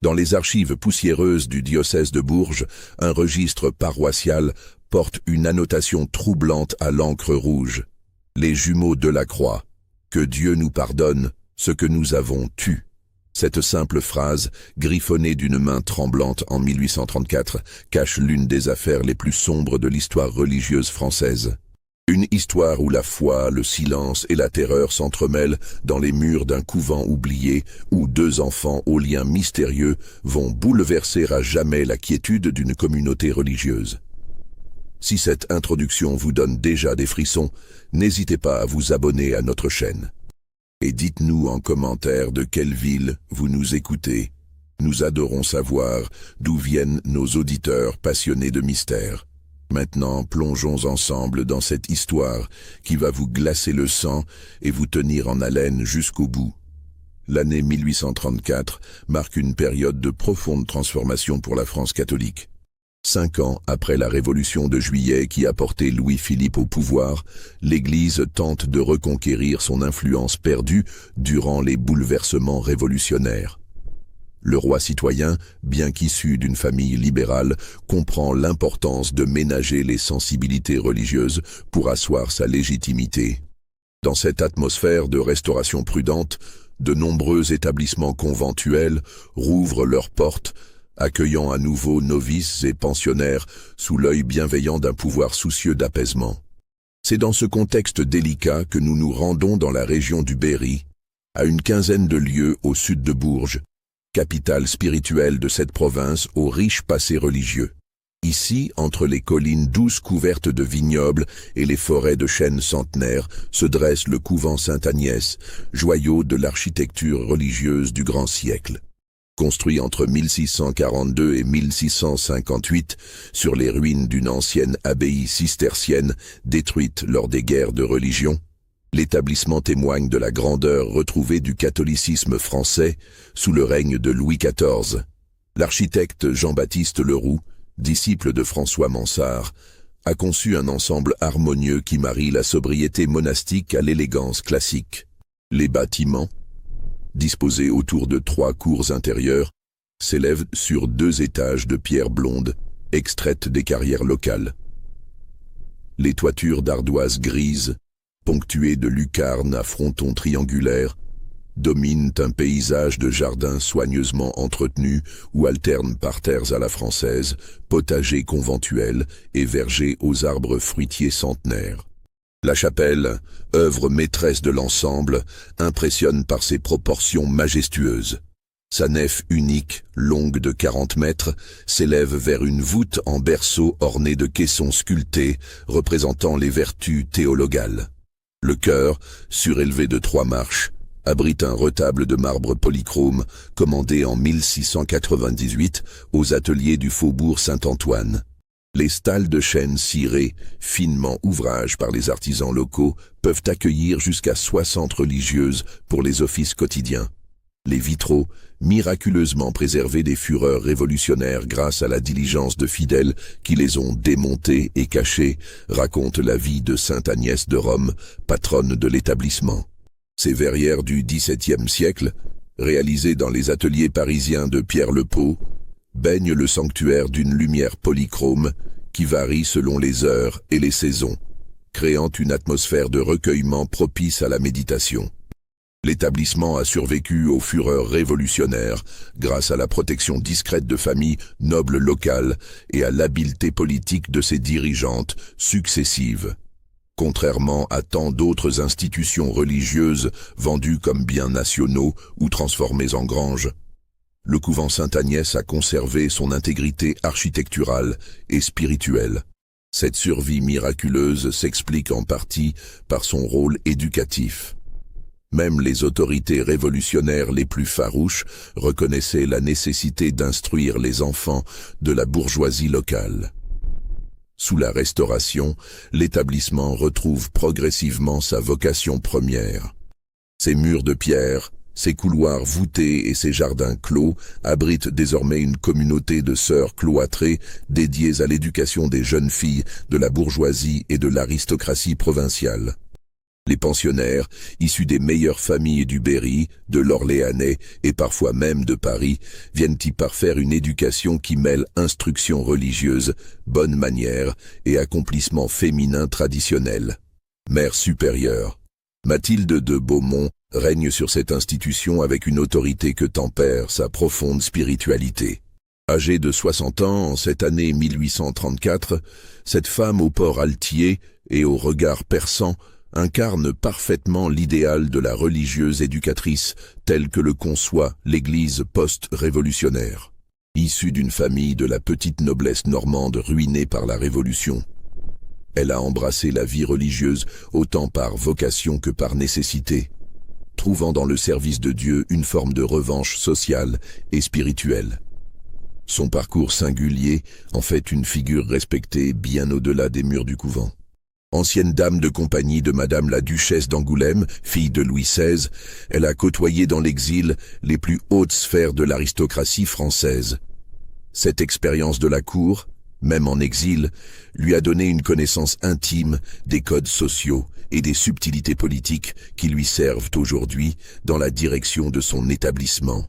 Dans les archives poussiéreuses du diocèse de Bourges, un registre paroissial porte une annotation troublante à l'encre rouge. Les jumeaux Delacroix. Que Dieu nous pardonne ce que nous avons tué. Cette simple phrase, griffonnée d'une main tremblante en 1834, cache l'une des affaires les plus sombres de l'histoire religieuse française. Une histoire où la foi, le silence et la terreur s'entremêlent dans les murs d'un couvent oublié, où deux enfants aux liens mystérieux vont bouleverser à jamais la quiétude d'une communauté religieuse. Si cette introduction vous donne déjà des frissons, n'hésitez pas à vous abonner à notre chaîne. Et dites-nous en commentaire de quelle ville vous nous écoutez. Nous adorons savoir d'où viennent nos auditeurs passionnés de mystère. Maintenant, plongeons ensemble dans cette histoire qui va vous glacer le sang et vous tenir en haleine jusqu'au bout. L'année 1834 marque une période de profonde transformation pour la France catholique. 5 ans après la Révolution de Juillet qui a porté Louis-Philippe au pouvoir, l'Église tente de reconquérir son influence perdue durant les bouleversements révolutionnaires. Le roi citoyen, bien qu'issu d'une famille libérale, comprend l'importance de ménager les sensibilités religieuses pour asseoir sa légitimité. Dans cette atmosphère de restauration prudente, de nombreux établissements conventuels rouvrent leurs portes, accueillant à nouveau novices et pensionnaires sous l'œil bienveillant d'un pouvoir soucieux d'apaisement. C'est dans ce contexte délicat que nous nous rendons dans la région du Berry, à une quinzaine de lieues au sud de Bourges, capitale spirituelle de cette province au riche passé religieux. Ici, entre les collines douces couvertes de vignobles et les forêts de chênes centenaires, se dresse le couvent Sainte-Agnès, joyau de l'architecture religieuse du grand siècle. Construit entre 1642 et 1658 sur les ruines d'une ancienne abbaye cistercienne détruite lors des guerres de religion, l'établissement témoigne de la grandeur retrouvée du catholicisme français sous le règne de Louis XIV. L'architecte Jean-Baptiste Leroux, disciple de François Mansart, a conçu un ensemble harmonieux qui marie la sobriété monastique à l'élégance classique. Les bâtiments, disposés autour de 3 cours intérieures, s'élèvent sur 2 étages de pierre blonde, extraites des carrières locales. Les toitures d'ardoise grise, ponctuées de lucarnes à frontons triangulaires, dominent un paysage de jardins soigneusement entretenus où alternent parterres à la française, potagers conventuels et vergers aux arbres fruitiers centenaires. La chapelle, œuvre maîtresse de l'ensemble, impressionne par ses proportions majestueuses. Sa nef unique, longue de 40 mètres, s'élève vers une voûte en berceau ornée de caissons sculptés représentant les vertus théologales. Le chœur, surélevé de 3 marches, abrite un retable de marbre polychrome commandé en 1698 aux ateliers du faubourg Saint-Antoine. Les stalles de chêne cirées, finement ouvrage par les artisans locaux, peuvent accueillir jusqu'à 60 religieuses pour les offices quotidiens. Les vitraux, miraculeusement préservés des fureurs révolutionnaires grâce à la diligence de fidèles qui les ont démontés et cachés, racontent la vie de Sainte Agnès de Rome, patronne de l'établissement. Ces verrières du XVIIe siècle, réalisées dans les ateliers parisiens de Pierre Lepot, baignent le sanctuaire d'une lumière polychrome qui varie selon les heures et les saisons, créant une atmosphère de recueillement propice à la méditation. L'établissement a survécu aux fureurs révolutionnaires grâce à la protection discrète de familles nobles locales et à l'habileté politique de ses dirigeantes successives. Contrairement à tant d'autres institutions religieuses vendues comme biens nationaux ou transformées en granges, le couvent Sainte-Agnès a conservé son intégrité architecturale et spirituelle. Cette survie miraculeuse s'explique en partie par son rôle éducatif. Même les autorités révolutionnaires les plus farouches reconnaissaient la nécessité d'instruire les enfants de la bourgeoisie locale. Sous la Restauration, l'établissement retrouve progressivement sa vocation première. Ses murs de pierre, ses couloirs voûtés et ses jardins clos abritent désormais une communauté de sœurs cloîtrées dédiées à l'éducation des jeunes filles de la bourgeoisie et de l'aristocratie provinciale. Les pensionnaires, issus des meilleures familles du Berry, de l'Orléanais et parfois même de Paris, viennent y parfaire une éducation qui mêle instruction religieuse, bonnes manières et accomplissement féminin traditionnel. Mère supérieure. Mathilde de Beaumont règne sur cette institution avec une autorité que tempère sa profonde spiritualité. Âgée de 60 ans en cette année 1834, cette femme au port altier et au regard perçant incarne parfaitement l'idéal de la religieuse éducatrice telle que le conçoit l'Église post-révolutionnaire. Issue d'une famille de la petite noblesse normande ruinée par la Révolution, elle a embrassé la vie religieuse autant par vocation que par nécessité, trouvant dans le service de Dieu une forme de revanche sociale et spirituelle. Son parcours singulier en fait une figure respectée bien au-delà des murs du couvent. Ancienne dame de compagnie de Madame la Duchesse d'Angoulême, fille de Louis XVI, elle a côtoyé dans l'exil les plus hautes sphères de l'aristocratie française. Cette expérience de la cour, même en exil, lui a donné une connaissance intime des codes sociaux et des subtilités politiques qui lui servent aujourd'hui dans la direction de son établissement.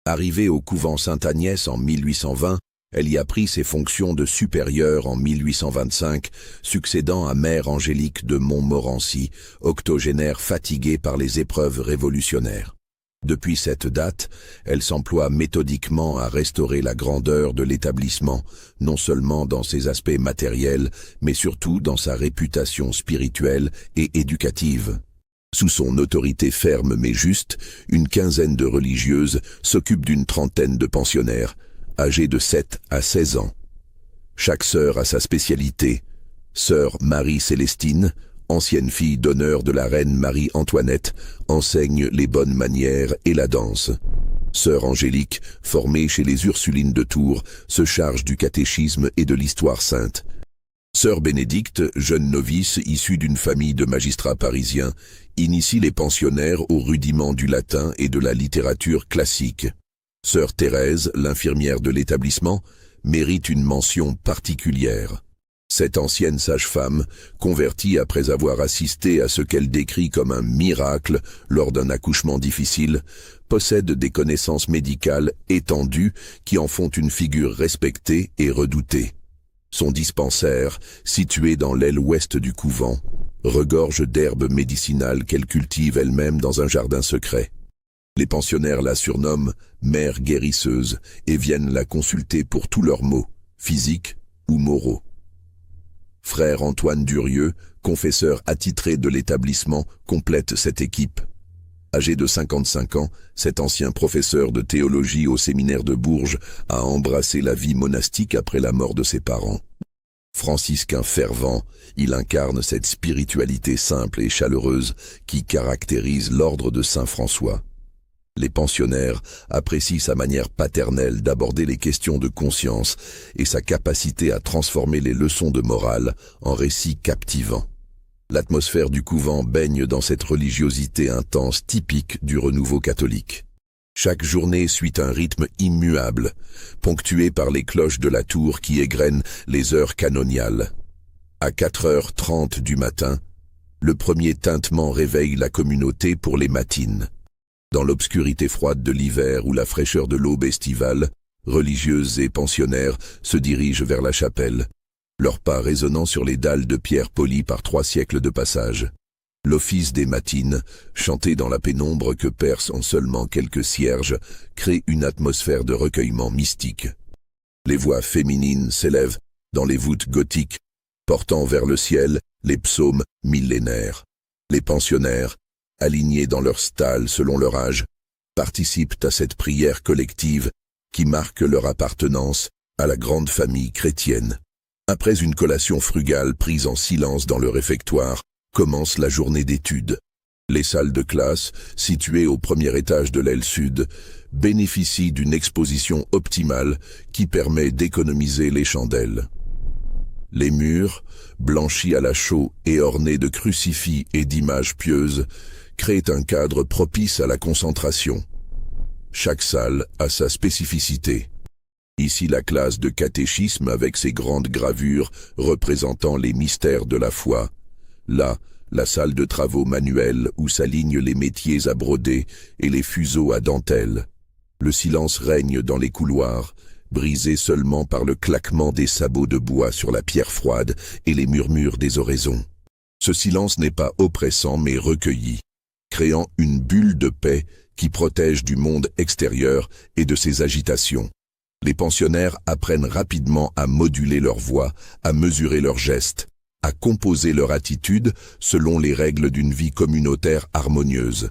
Arrivée au couvent Sainte-Agnès en 1820, elle y a pris ses fonctions de supérieure en 1825, succédant à Mère Angélique de Montmorency, octogénaire fatiguée par les épreuves révolutionnaires. Depuis cette date, elle s'emploie méthodiquement à restaurer la grandeur de l'établissement, non seulement dans ses aspects matériels, mais surtout dans sa réputation spirituelle et éducative. Sous son autorité ferme mais juste, une quinzaine de religieuses s'occupent d'une trentaine de pensionnaires, âgés de 7 à 16 ans. Chaque sœur a sa spécialité. Sœur Marie-Célestine, ancienne fille d'honneur de la reine Marie-Antoinette, enseigne les bonnes manières et la danse. Sœur Angélique, formée chez les Ursulines de Tours, se charge du catéchisme et de l'histoire sainte. Sœur Bénédicte, jeune novice issue d'une famille de magistrats parisiens, initie les pensionnaires aux rudiments du latin et de la littérature classique. Sœur Thérèse, l'infirmière de l'établissement, mérite une mention particulière. Cette ancienne sage-femme, convertie après avoir assisté à ce qu'elle décrit comme un miracle lors d'un accouchement difficile, possède des connaissances médicales étendues qui en font une figure respectée et redoutée. Son dispensaire, situé dans l'aile ouest du couvent, regorge d'herbes médicinales qu'elle cultive elle-même dans un jardin secret. Les pensionnaires la surnomment « mère guérisseuse » et viennent la consulter pour tous leurs maux, physiques ou moraux. Frère Antoine Durieux, confesseur attitré de l'établissement, complète cette équipe. Âgé de 55 ans, cet ancien professeur de théologie au séminaire de Bourges a embrassé la vie monastique après la mort de ses parents. Franciscain fervent, il incarne cette spiritualité simple et chaleureuse qui caractérise l'ordre de Saint François. Les pensionnaires apprécient sa manière paternelle d'aborder les questions de conscience et sa capacité à transformer les leçons de morale en récits captivants. L'atmosphère du couvent baigne dans cette religiosité intense typique du renouveau catholique. Chaque journée suit un rythme immuable, ponctué par les cloches de la tour qui égrènent les heures canoniales. À 4h30 du matin, le premier tintement réveille la communauté pour les matines. Dans l'obscurité froide de l'hiver ou la fraîcheur de l'aube estivale, religieuses et pensionnaires se dirigent vers la chapelle, leurs pas résonnant sur les dalles de pierre polies par 3 siècles de passage. L'office des matines, chanté dans la pénombre que percent en seulement quelques cierges, crée une atmosphère de recueillement mystique. Les voix féminines s'élèvent dans les voûtes gothiques, portant vers le ciel les psaumes millénaires. Les pensionnaires, alignés dans leur stalles selon leur âge, participent à cette prière collective qui marque leur appartenance à la grande famille chrétienne. Après une collation frugale prise en silence dans le réfectoire, commence la journée d'études. Les salles de classe, situées au premier étage de l'aile sud, bénéficient d'une exposition optimale qui permet d'économiser les chandelles. Les murs, blanchis à la chaux et ornés de crucifix et d'images pieuses, créent un cadre propice à la concentration. Chaque salle a sa spécificité. Ici la classe de catéchisme avec ses grandes gravures représentant les mystères de la foi. Là, la salle de travaux manuels où s'alignent les métiers à broder et les fuseaux à dentelle. Le silence règne dans les couloirs, brisé seulement par le claquement des sabots de bois sur la pierre froide et les murmures des oraisons. Ce silence n'est pas oppressant mais recueilli, créant une bulle de paix qui protège du monde extérieur et de ses agitations. Les pensionnaires apprennent rapidement à moduler leur voix, à mesurer leurs gestes, à composer leur attitude selon les règles d'une vie communautaire harmonieuse.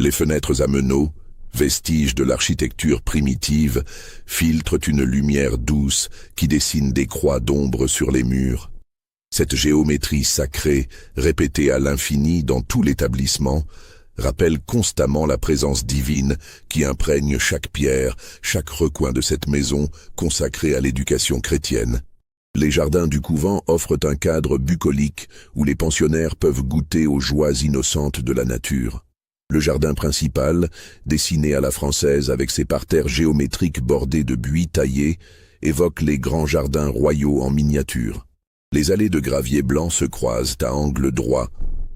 Les fenêtres à meneaux, vestiges de l'architecture primitive, filtrent une lumière douce qui dessine des croix d'ombre sur les murs. Cette géométrie sacrée, répétée à l'infini dans tout l'établissement, rappelle constamment la présence divine qui imprègne chaque pierre, chaque recoin de cette maison consacrée à l'éducation chrétienne. Les jardins du couvent offrent un cadre bucolique où les pensionnaires peuvent goûter aux joies innocentes de la nature. Le jardin principal, dessiné à la française avec ses parterres géométriques bordés de buis taillés, évoque les grands jardins royaux en miniature. Les allées de gravier blanc se croisent à angle droit,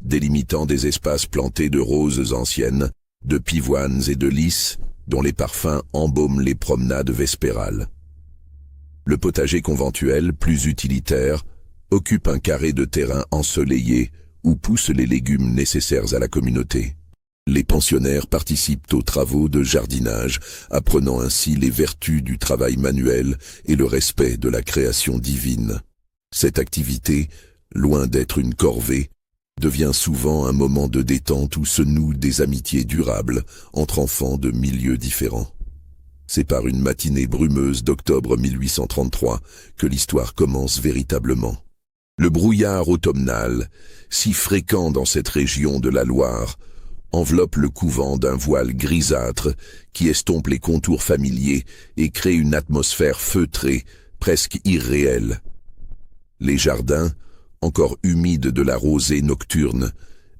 délimitant des espaces plantés de roses anciennes, de pivoines et de lys, dont les parfums embaument les promenades vespérales. Le potager conventuel, plus utilitaire, occupe un carré de terrain ensoleillé où poussent les légumes nécessaires à la communauté. Les pensionnaires participent aux travaux de jardinage, apprenant ainsi les vertus du travail manuel et le respect de la création divine. Cette activité, loin d'être une corvée, devient souvent un moment de détente où se nouent des amitiés durables entre enfants de milieux différents. C'est par une matinée brumeuse d'octobre 1833 que l'histoire commence véritablement. Le brouillard automnal, si fréquent dans cette région de la Loire, enveloppe le couvent d'un voile grisâtre qui estompe les contours familiers et crée une atmosphère feutrée, presque irréelle. Les jardins, encore humides de la rosée nocturne,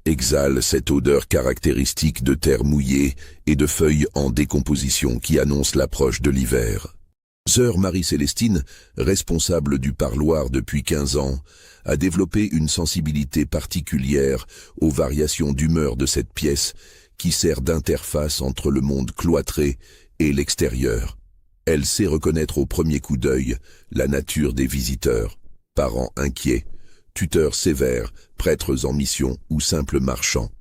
exhalent cette odeur caractéristique de terre mouillée et de feuilles en décomposition qui annonce l'approche de l'hiver. Sœur Marie-Célestine, responsable du parloir depuis 15 ans, a développé une sensibilité particulière aux variations d'humeur de cette pièce qui sert d'interface entre le monde cloîtré et l'extérieur. Elle sait reconnaître au premier coup d'œil la nature des visiteurs, parents inquiets, tuteurs sévères, prêtres en mission ou simples marchands.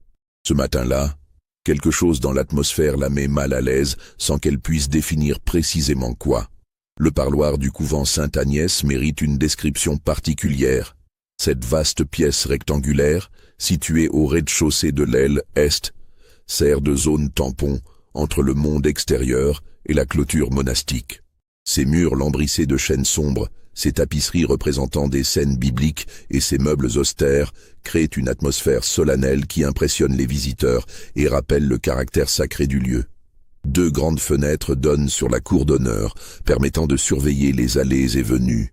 Ce matin-là, quelque chose dans l'atmosphère la met mal à l'aise sans qu'elle puisse définir précisément quoi. Le parloir du couvent Sainte-Agnès mérite une description particulière. Cette vaste pièce rectangulaire, située au rez-de-chaussée de l'aile est, sert de zone tampon entre le monde extérieur et la clôture monastique. Ses murs lambrissés de chênes sombres, ses tapisseries représentant des scènes bibliques et ses meubles austères créent une atmosphère solennelle qui impressionne les visiteurs et rappelle le caractère sacré du lieu. 2 grandes fenêtres donnent sur la cour d'honneur, permettant de surveiller les allées et venues.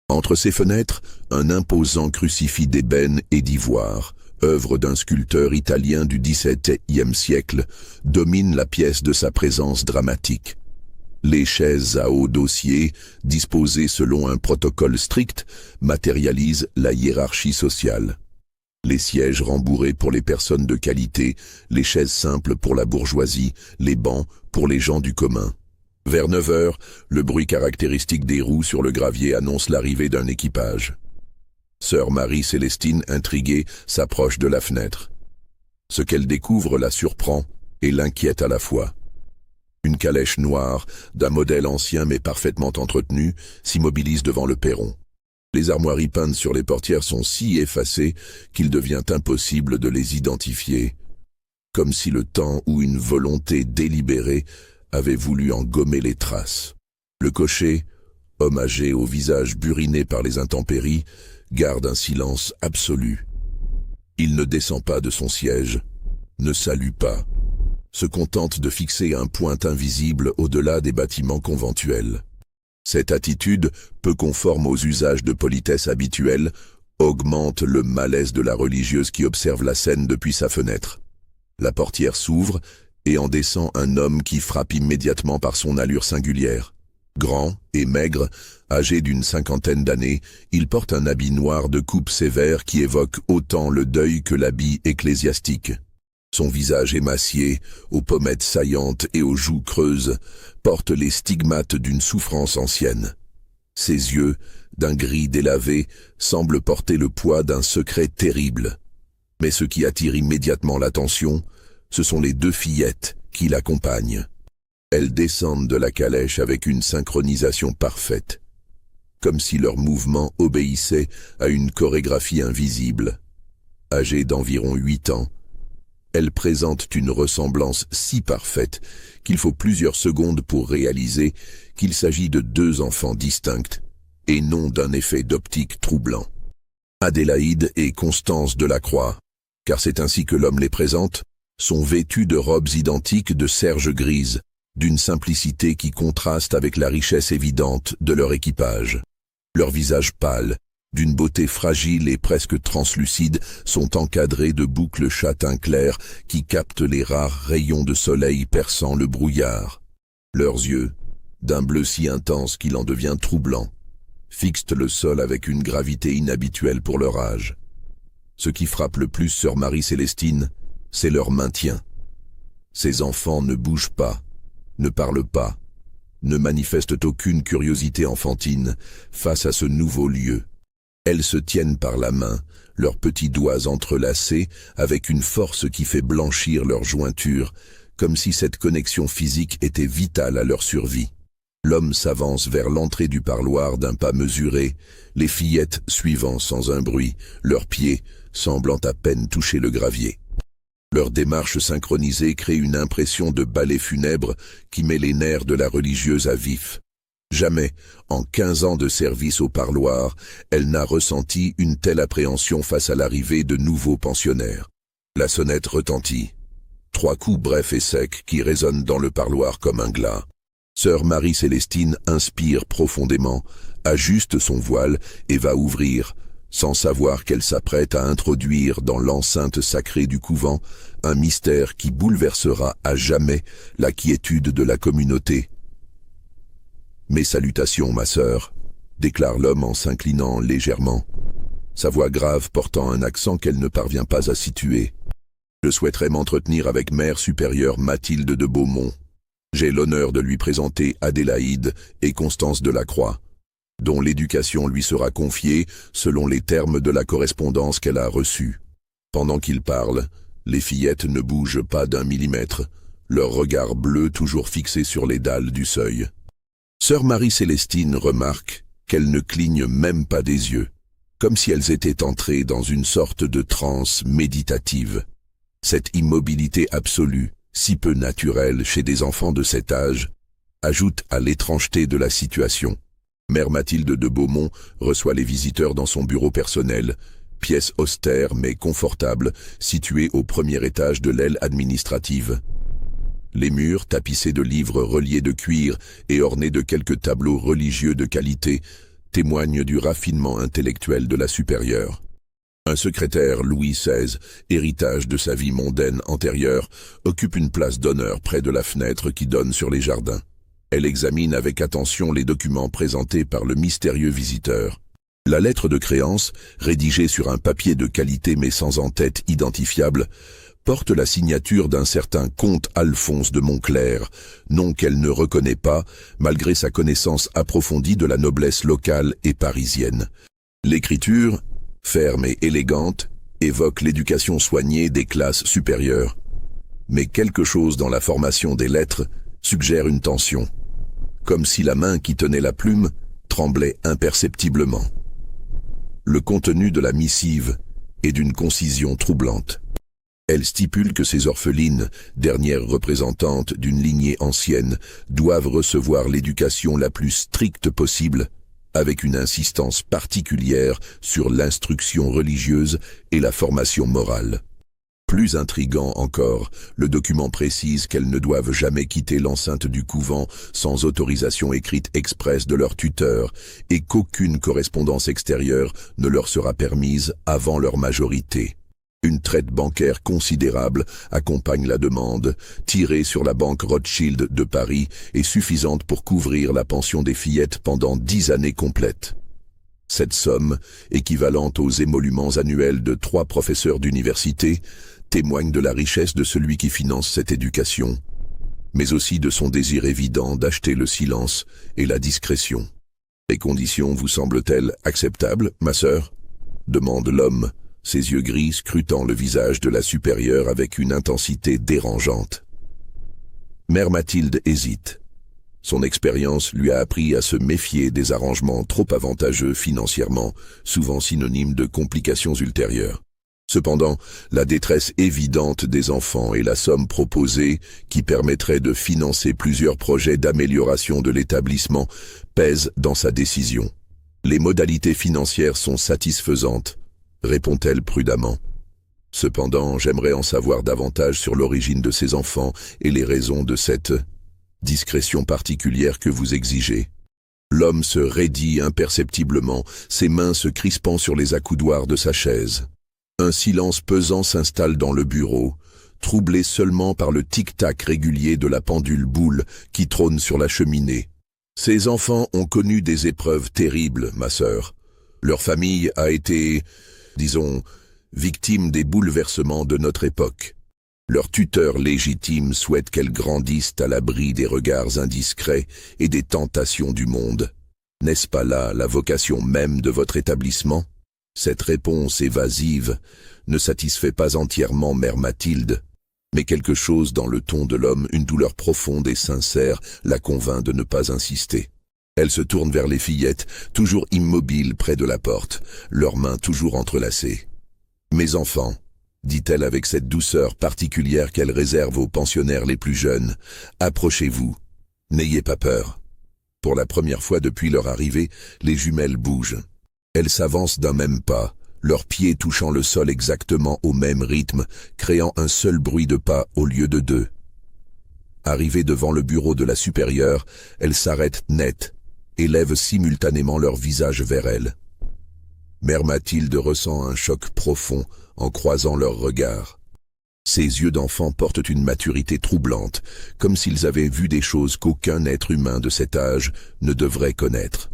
Entre ces fenêtres, un imposant crucifix d'ébène et d'ivoire, œuvre d'un sculpteur italien du XVIIe siècle, domine la pièce de sa présence dramatique. Les chaises à haut dossier, disposées selon un protocole strict, matérialisent la hiérarchie sociale. Les sièges rembourrés pour les personnes de qualité, les chaises simples pour la bourgeoisie, les bancs pour les gens du commun. Vers 9 heures, le bruit caractéristique des roues sur le gravier annonce l'arrivée d'un équipage. Sœur Marie-Célestine, intriguée, s'approche de la fenêtre. Ce qu'elle découvre la surprend et l'inquiète à la fois. Une calèche noire, d'un modèle ancien mais parfaitement entretenu, s'immobilise devant le perron. Les armoiries peintes sur les portières sont si effacées qu'il devient impossible de les identifier, comme si le temps ou une volonté délibérée avait voulu en gommer les traces. Le cocher, homme âgé au visage buriné par les intempéries, garde un silence absolu. Il ne descend pas de son siège, ne salue pas, se contente de fixer un point invisible au-delà des bâtiments conventuels. Cette attitude, peu conforme aux usages de politesse habituels, augmente le malaise de la religieuse qui observe la scène depuis sa fenêtre. La portière s'ouvre et en descend un homme qui frappe immédiatement par son allure singulière. Grand et maigre, âgé d'une cinquantaine d'années, il porte un habit noir de coupe sévère qui évoque autant le deuil que l'habit ecclésiastique. Son visage émacié, aux pommettes saillantes et aux joues creuses, porte les stigmates d'une souffrance ancienne. Ses yeux, d'un gris délavé, semblent porter le poids d'un secret terrible. Mais ce qui attire immédiatement l'attention, ce sont les deux fillettes qui l'accompagnent. Elles descendent de la calèche avec une synchronisation parfaite, comme si leurs mouvements obéissaient à une chorégraphie invisible. Âgées d'environ 8 ans, elles présentent une ressemblance si parfaite qu'il faut plusieurs secondes pour réaliser qu'il s'agit de deux enfants distincts et non d'un effet d'optique troublant. Adélaïde et Constance Delacroix, car c'est ainsi que l'homme les présente, sont vêtues de robes identiques de serge grise, d'une simplicité qui contraste avec la richesse évidente de leur équipage. Leurs visages pâles, d'une beauté fragile et presque translucide, sont encadrés de boucles châtain clair qui captent les rares rayons de soleil perçant le brouillard. Leurs yeux, d'un bleu si intense qu'il en devient troublant, fixent le sol avec une gravité inhabituelle pour leur âge. Ce qui frappe le plus sœur Marie-Célestine, c'est leur maintien. Ces enfants ne bougent pas, ne parlent pas, ne manifestent aucune curiosité enfantine face à ce nouveau lieu. Elles se tiennent par la main, leurs petits doigts entrelacés, avec une force qui fait blanchir leurs jointures, comme si cette connexion physique était vitale à leur survie. L'homme s'avance vers l'entrée du parloir d'un pas mesuré, les fillettes suivant sans un bruit, leurs pieds semblant à peine toucher le gravier. Leur démarche synchronisée crée une impression de ballet funèbre qui met les nerfs de la religieuse à vif. Jamais, en 15 ans de service au parloir, elle n'a ressenti une telle appréhension face à l'arrivée de nouveaux pensionnaires. La sonnette retentit. 3 coups brefs et secs qui résonnent dans le parloir comme un glas. Sœur Marie-Célestine inspire profondément, ajuste son voile et va ouvrir, sans savoir qu'elle s'apprête à introduire dans l'enceinte sacrée du couvent un mystère qui bouleversera à jamais la quiétude de la communauté. « Mes salutations, ma sœur », déclare l'homme en s'inclinant légèrement, sa voix grave portant un accent qu'elle ne parvient pas à situer. « Je souhaiterais m'entretenir avec Mère supérieure Mathilde de Beaumont. J'ai l'honneur de lui présenter Adélaïde et Constance Delacroix, dont l'éducation lui sera confiée selon les termes de la correspondance qu'elle a reçue. » Pendant qu'il parle, les fillettes ne bougent pas d'un millimètre, leur regard bleu toujours fixé sur les dalles du seuil. Sœur Marie-Célestine remarque qu'elles ne clignent même pas des yeux, comme si elles étaient entrées dans une sorte de transe méditative. Cette immobilité absolue, si peu naturelle chez des enfants de cet âge, ajoute à l'étrangeté de la situation. Mère Mathilde de Beaumont reçoit les visiteurs dans son bureau personnel, pièce austère mais confortable, située au premier étage de l'aile administrative. Les murs, tapissés de livres reliés de cuir et ornés de quelques tableaux religieux de qualité, témoignent du raffinement intellectuel de la supérieure. Un secrétaire Louis XVI, héritage de sa vie mondaine antérieure, occupe une place d'honneur près de la fenêtre qui donne sur les jardins. Elle examine avec attention les documents présentés par le mystérieux visiteur. La lettre de créance, rédigée sur un papier de qualité mais sans en-tête identifiable, porte la signature d'un certain comte Alphonse de Montclair, nom qu'elle ne reconnaît pas, malgré sa connaissance approfondie de la noblesse locale et parisienne. L'écriture, ferme et élégante, évoque l'éducation soignée des classes supérieures. Mais quelque chose dans la formation des lettres suggère une tension, comme si la main qui tenait la plume tremblait imperceptiblement. Le contenu de la missive est d'une concision troublante. Elle stipule que ces orphelines, dernières représentantes d'une lignée ancienne, doivent recevoir l'éducation la plus stricte possible, avec une insistance particulière sur l'instruction religieuse et la formation morale. Plus intriguant encore, le document précise qu'elles ne doivent jamais quitter l'enceinte du couvent sans autorisation écrite expresse de leur tuteur et qu'aucune correspondance extérieure ne leur sera permise avant leur majorité. Une traite bancaire considérable accompagne la demande, tirée sur la banque Rothschild de Paris et suffisante pour couvrir la pension des fillettes pendant 10 années complètes. Cette somme, équivalente aux émoluments annuels de 3 professeurs d'université, témoigne de la richesse de celui qui finance cette éducation, mais aussi de son désir évident d'acheter le silence et la discrétion. Les conditions vous semblent-elles acceptables, ma sœur ? Demande l'homme, ses yeux gris scrutant le visage de la supérieure avec une intensité dérangeante. Mère Mathilde hésite. Son expérience lui a appris à se méfier des arrangements trop avantageux financièrement, souvent synonymes de complications ultérieures. Cependant, la détresse évidente des enfants et la somme proposée, qui permettrait de financer plusieurs projets d'amélioration de l'établissement, pèsent dans sa décision. Les modalités financières sont satisfaisantes, répond-elle prudemment. Cependant, j'aimerais en savoir davantage sur l'origine de ces enfants et les raisons de cette discrétion particulière que vous exigez. L'homme se raidit imperceptiblement, ses mains se crispant sur les accoudoirs de sa chaise. Un silence pesant s'installe dans le bureau, troublé seulement par le tic-tac régulier de la pendule boule qui trône sur la cheminée. Ces enfants ont connu des épreuves terribles, ma sœur. Leur famille a été, disons, victime des bouleversements de notre époque. Leur tuteur légitime souhaite qu'elles grandissent à l'abri des regards indiscrets et des tentations du monde. N'est-ce pas là la vocation même de votre établissement ? Cette réponse évasive ne satisfait pas entièrement Mère Mathilde, mais quelque chose dans le ton de l'homme, une douleur profonde et sincère, la convainc de ne pas insister. Elle se tourne vers les fillettes, toujours immobiles près de la porte, leurs mains toujours entrelacées. « Mes enfants », dit-elle avec cette douceur particulière qu'elle réserve aux pensionnaires les plus jeunes, « approchez-vous, n'ayez pas peur. » Pour la première fois depuis leur arrivée, les jumelles bougent. Elles s'avancent d'un même pas, leurs pieds touchant le sol exactement au même rythme, créant un seul bruit de pas au lieu de 2. Arrivées devant le bureau de la supérieure, elles s'arrêtent net et lèvent simultanément leur visage vers elle. Mère Mathilde ressent un choc profond en croisant leurs regards. Ses yeux d'enfant portent une maturité troublante, comme s'ils avaient vu des choses qu'aucun être humain de cet âge ne devrait connaître.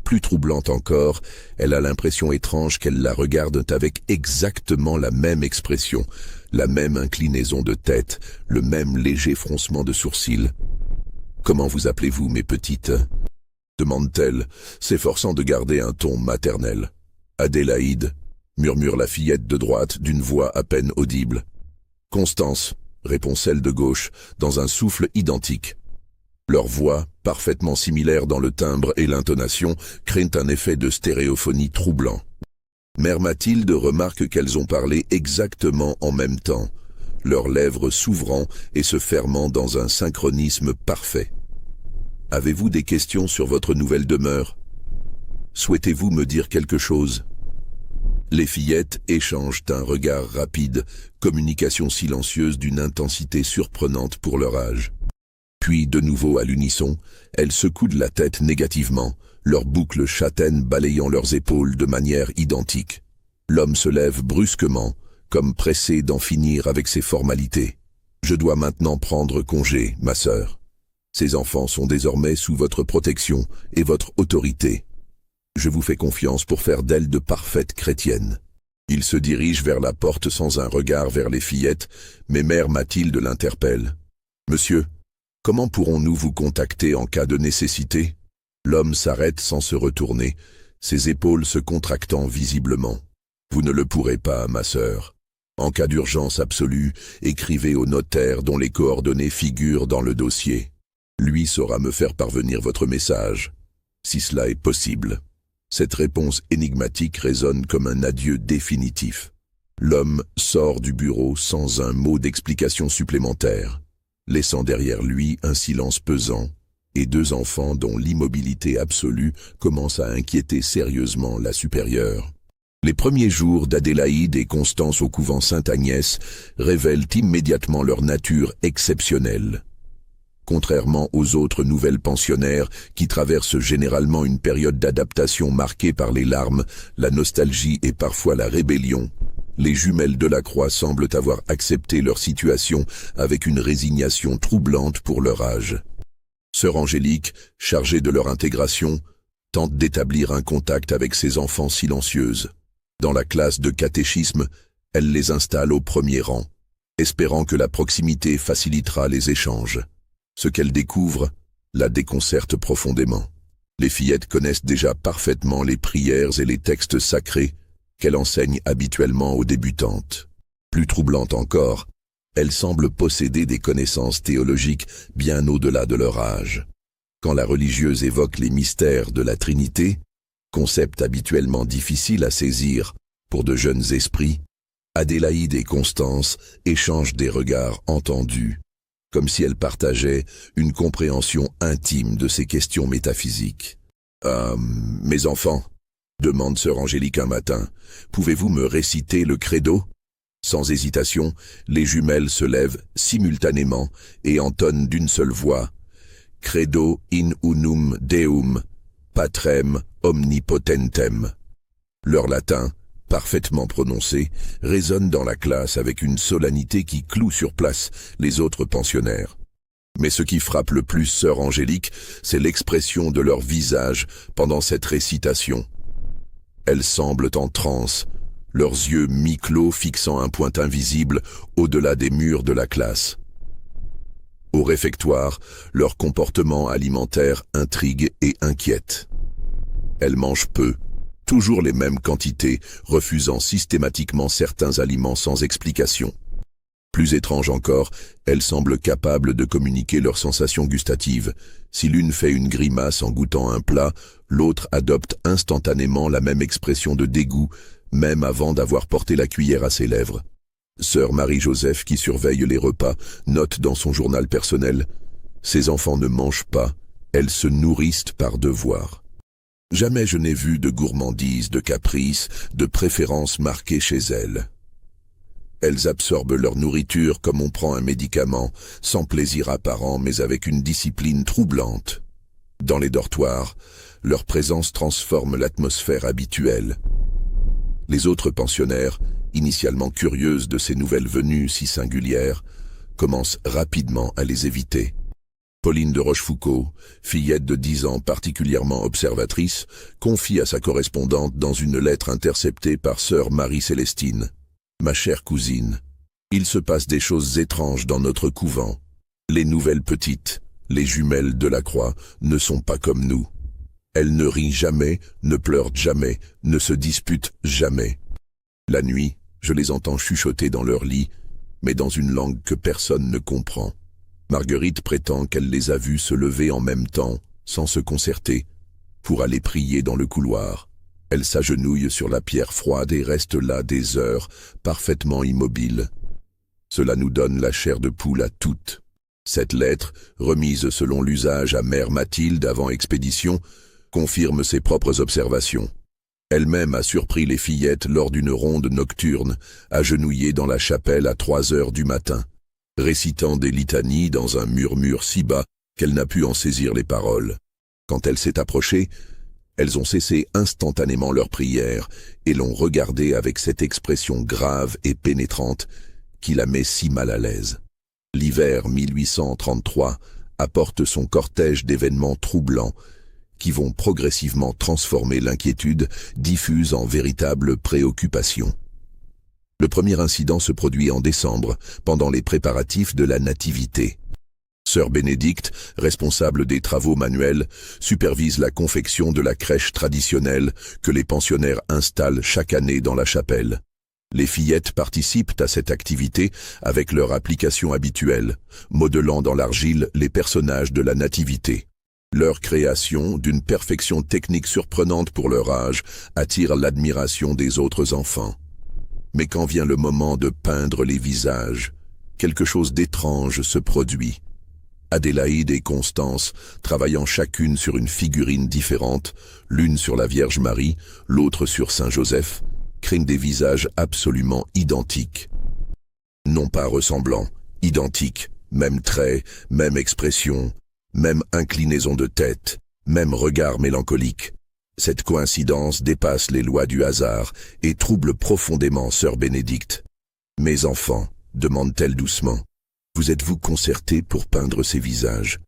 Plus troublante encore, elle a l'impression étrange qu'elle la regarde avec exactement la même expression, la même inclinaison de tête, le même léger froncement de sourcils. « Comment vous appelez-vous, mes petites ?» demande-t-elle, s'efforçant de garder un ton maternel. « Adélaïde » murmure la fillette de droite d'une voix à peine audible. « Constance » répond celle de gauche, dans un souffle identique. Leur voix, parfaitement similaires dans le timbre et l'intonation, créent un effet de stéréophonie troublant. Mère Mathilde remarque qu'elles ont parlé exactement en même temps, leurs lèvres s'ouvrant et se fermant dans un synchronisme parfait. « Avez-vous des questions sur votre nouvelle demeure ? Souhaitez-vous me dire quelque chose ?» Les fillettes échangent un regard rapide, communication silencieuse d'une intensité surprenante pour leur âge. Puis, de nouveau à l'unisson, elles secouent la tête négativement, leurs boucles châtaines balayant leurs épaules de manière identique. L'homme se lève brusquement, comme pressé d'en finir avec ses formalités. « Je dois maintenant prendre congé, ma sœur. Ces enfants sont désormais sous votre protection et votre autorité. Je vous fais confiance pour faire d'elles de parfaites chrétiennes. » Il se dirige vers la porte sans un regard vers les fillettes, mais Mère Mathilde l'interpelle. « Monsieur, comment pourrons-nous vous contacter en cas de nécessité ?» L'homme s'arrête sans se retourner, ses épaules se contractant visiblement. « Vous ne le pourrez pas, ma sœur. En cas d'urgence absolue, écrivez au notaire dont les coordonnées figurent dans le dossier. Lui saura me faire parvenir votre message, si cela est possible. » Cette réponse énigmatique résonne comme un adieu définitif. L'homme sort du bureau sans un mot d'explication supplémentaire, laissant derrière lui un silence pesant et 2 enfants dont l'immobilité absolue commence à inquiéter sérieusement la supérieure. Les premiers jours d'Adélaïde et Constance au couvent Sainte-Agnès révèlent immédiatement leur nature exceptionnelle. Contrairement aux autres nouvelles pensionnaires qui traversent généralement une période d'adaptation marquée par les larmes, la nostalgie et parfois la rébellion, Les jumelles Delacroix semblent avoir accepté leur situation avec une résignation troublante pour leur âge. Sœur Angélique, chargée de leur intégration, tente d'établir un contact avec ses enfants silencieuses. Dans la classe de catéchisme, elle les installe au premier rang, espérant que la proximité facilitera les échanges. Ce qu'elle découvre la déconcerte profondément. Les fillettes connaissent déjà parfaitement les prières et les textes sacrés qu'elle enseigne habituellement aux débutantes. Plus troublante encore, elles semblent posséder des connaissances théologiques bien au-delà de leur âge. Quand la religieuse évoque les mystères de la Trinité, concept habituellement difficile à saisir pour de jeunes esprits, Adélaïde et Constance échangent des regards entendus, comme si elles partageaient une compréhension intime de ces questions métaphysiques. « Mes enfants », demande sœur Angélique un matin, « pouvez-vous me réciter le credo ?» Sans hésitation, les jumelles se lèvent simultanément et entonnent d'une seule voix « Credo in unum Deum, Patrem omnipotentem ». Leur latin, parfaitement prononcé, résonne dans la classe avec une solennité qui cloue sur place les autres pensionnaires. Mais ce qui frappe le plus sœur Angélique, c'est l'expression de leur visage pendant cette récitation. Elles semblent en transe, leurs yeux mi-clos fixant un point invisible au-delà des murs de la classe. Au réfectoire, leur comportement alimentaire intrigue et inquiète. Elles mangent peu, toujours les mêmes quantités, refusant systématiquement certains aliments sans explication. Plus étrange encore, elles semblent capables de communiquer leurs sensations gustatives. Si l'une fait une grimace en goûtant un plat, l'autre adopte instantanément la même expression de dégoût, même avant d'avoir porté la cuillère à ses lèvres. Sœur Marie-Joseph, qui surveille les repas, note dans son journal personnel « Ces enfants ne mangent pas, elles se nourrissent par devoir ». Jamais je n'ai vu de gourmandise, de caprice, de préférence marquée chez elles. Elles absorbent leur nourriture comme on prend un médicament, sans plaisir apparent mais avec une discipline troublante. Dans les dortoirs, leur présence transforme l'atmosphère habituelle. Les autres pensionnaires, initialement curieuses de ces nouvelles venues si singulières, commencent rapidement à les éviter. Pauline de Rochefoucauld, fillette de 10 ans particulièrement observatrice, confie à sa correspondante dans une lettre interceptée par sœur Marie-Célestine. « Ma chère cousine, il se passe des choses étranges dans notre couvent. Les nouvelles petites, les jumelles Delacroix, ne sont pas comme nous. Elles ne rient jamais, ne pleurent jamais, ne se disputent jamais. La nuit, je les entends chuchoter dans leur lit, mais dans une langue que personne ne comprend. Marguerite prétend qu'elle les a vus se lever en même temps, sans se concerter, pour aller prier dans le couloir. Elle s'agenouille sur la pierre froide et reste là des heures, parfaitement immobile. Cela nous donne la chair de poule à toutes. Cette lettre, remise selon l'usage à mère Mathilde avant expédition, confirme ses propres observations. Elle-même a surpris les fillettes lors d'une ronde nocturne, agenouillées dans la chapelle à 3 heures du matin, récitant des litanies dans un murmure si bas qu'elle n'a pu en saisir les paroles. Quand elle s'est approchée, elles ont cessé instantanément leur prière et l'ont regardée avec cette expression grave et pénétrante qui la met si mal à l'aise. L'hiver 1833 apporte son cortège d'événements troublants qui vont progressivement transformer l'inquiétude diffuse en véritable préoccupation. Le premier incident se produit en décembre, pendant les préparatifs de la Nativité. Sœur Bénédicte, responsable des travaux manuels, supervise la confection de la crèche traditionnelle que les pensionnaires installent chaque année dans la chapelle. Les fillettes participent à cette activité avec leur application habituelle, modelant dans l'argile les personnages de la Nativité. Leur création, d'une perfection technique surprenante pour leur âge, attire l'admiration des autres enfants. Mais quand vient le moment de peindre les visages, quelque chose d'étrange se produit. Adélaïde et Constance, travaillant chacune sur une figurine différente, l'une sur la Vierge Marie, l'autre sur Saint Joseph, créent des visages absolument identiques. Non pas ressemblants, identiques, même traits, même expression, même inclinaison de tête, même regard mélancolique. Cette coïncidence dépasse les lois du hasard et trouble profondément sœur Bénédicte. « Mes enfants, demande-t-elle doucement, vous êtes-vous concertés pour peindre ces visages ?»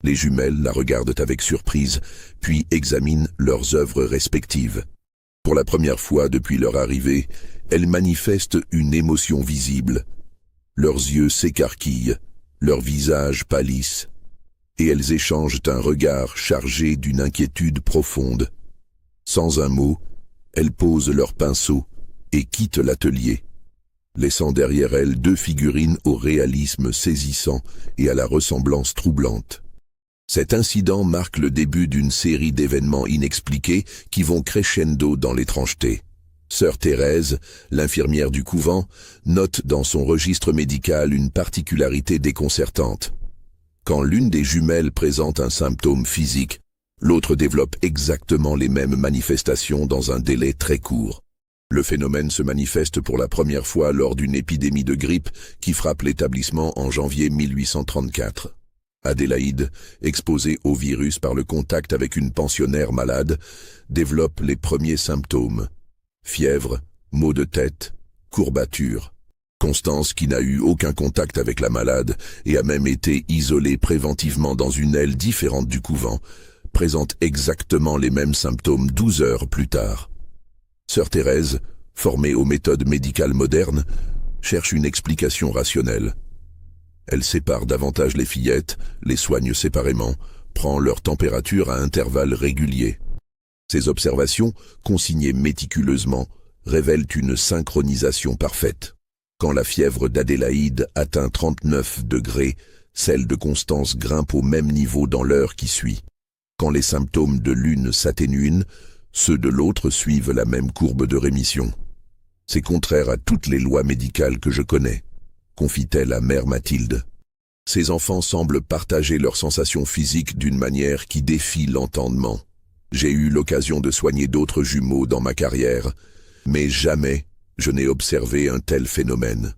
Les jumelles la regardent avec surprise, puis examinent leurs œuvres respectives. Pour la première fois depuis leur arrivée, elles manifestent une émotion visible. Leurs yeux s'écarquillent, leurs visages pâlissent, et elles échangent un regard chargé d'une inquiétude profonde. Sans un mot, elles posent leurs pinceaux et quittent l'atelier, laissant derrière elles deux figurines au réalisme saisissant et à la ressemblance troublante. Cet incident marque le début d'une série d'événements inexpliqués qui vont crescendo dans l'étrangeté. Sœur Thérèse, l'infirmière du couvent, note dans son registre médical une particularité déconcertante. Quand l'une des jumelles présente un symptôme physique, l'autre développe exactement les mêmes manifestations dans un délai très court. Le phénomène se manifeste pour la première fois lors d'une épidémie de grippe qui frappe l'établissement en janvier 1834. Adélaïde, exposée au virus par le contact avec une pensionnaire malade, développe les premiers symptômes. Fièvre, maux de tête, courbatures. Constance, qui n'a eu aucun contact avec la malade et a même été isolée préventivement dans une aile différente du couvent, présente exactement les mêmes symptômes 12 heures plus tard. Sœur Thérèse, formée aux méthodes médicales modernes, cherche une explication rationnelle. Elle sépare davantage les fillettes, les soigne séparément, prend leur température à intervalles réguliers. Ces observations, consignées méticuleusement, révèlent une synchronisation parfaite. Quand la fièvre d'Adélaïde atteint 39 degrés, celle de Constance grimpe au même niveau dans l'heure qui suit. Quand les symptômes de l'une s'atténuent, ceux de l'autre suivent la même courbe de rémission. C'est contraire à toutes les lois médicales que je connais, confie-t-elle à mère Mathilde. Ces enfants semblent partager leurs sensations physiques d'une manière qui défie l'entendement. J'ai eu l'occasion de soigner d'autres jumeaux dans ma carrière, mais jamais je n'ai observé un tel phénomène.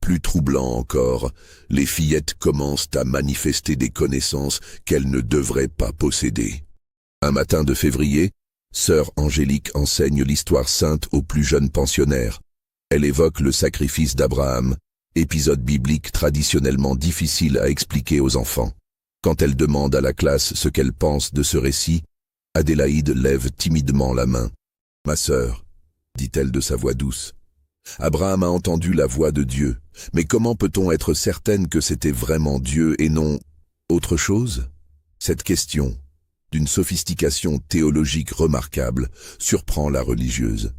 Plus troublant encore, les fillettes commencent à manifester des connaissances qu'elles ne devraient pas posséder. Un matin de février, sœur Angélique enseigne l'histoire sainte aux plus jeunes pensionnaires. Elle évoque le sacrifice d'Abraham, épisode biblique traditionnellement difficile à expliquer aux enfants. Quand elle demande à la classe ce qu'elle pense de ce récit, Adélaïde lève timidement la main. « Ma sœur, dit-elle de sa voix douce, Abraham a entendu la voix de Dieu, mais comment peut-on être certaine que c'était vraiment Dieu et non autre chose ?» Cette question, d'une sophistication théologique remarquable, surprend la religieuse.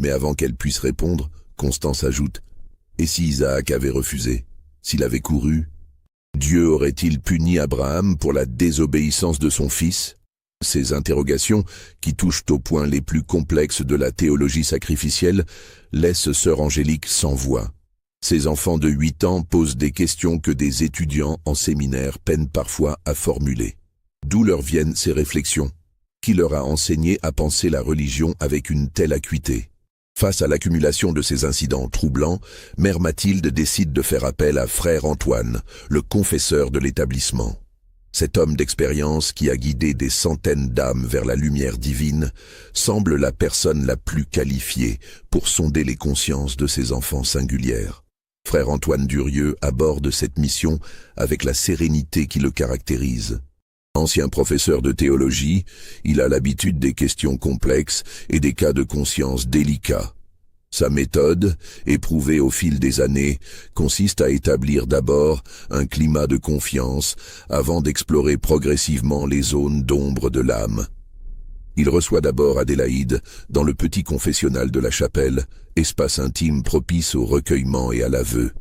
Mais avant qu'elle puisse répondre, Constance ajoute « Et si Isaac avait refusé, s'il avait couru, Dieu aurait-il puni Abraham pour la désobéissance de son fils ?» Ces interrogations, qui touchent aux points les plus complexes de la théologie sacrificielle, laissent sœur Angélique sans voix. Ces enfants de 8 ans posent des questions que des étudiants en séminaire peinent parfois à formuler. D'où leur viennent ces réflexions? Qui leur a enseigné à penser la religion avec une telle acuité? Face à l'accumulation de ces incidents troublants, mère Mathilde décide de faire appel à frère Antoine, le confesseur de l'établissement. Cet homme d'expérience qui a guidé des centaines d'âmes vers la lumière divine semble la personne la plus qualifiée pour sonder les consciences de ces enfants singulières. Frère Antoine Durieux aborde cette mission avec la sérénité qui le caractérise. Ancien professeur de théologie, il a l'habitude des questions complexes et des cas de conscience délicats. Sa méthode, éprouvée au fil des années, consiste à établir d'abord un climat de confiance avant d'explorer progressivement les zones d'ombre de l'âme. Il reçoit d'abord Adélaïde dans le petit confessionnal de la chapelle, espace intime propice au recueillement et à l'aveu.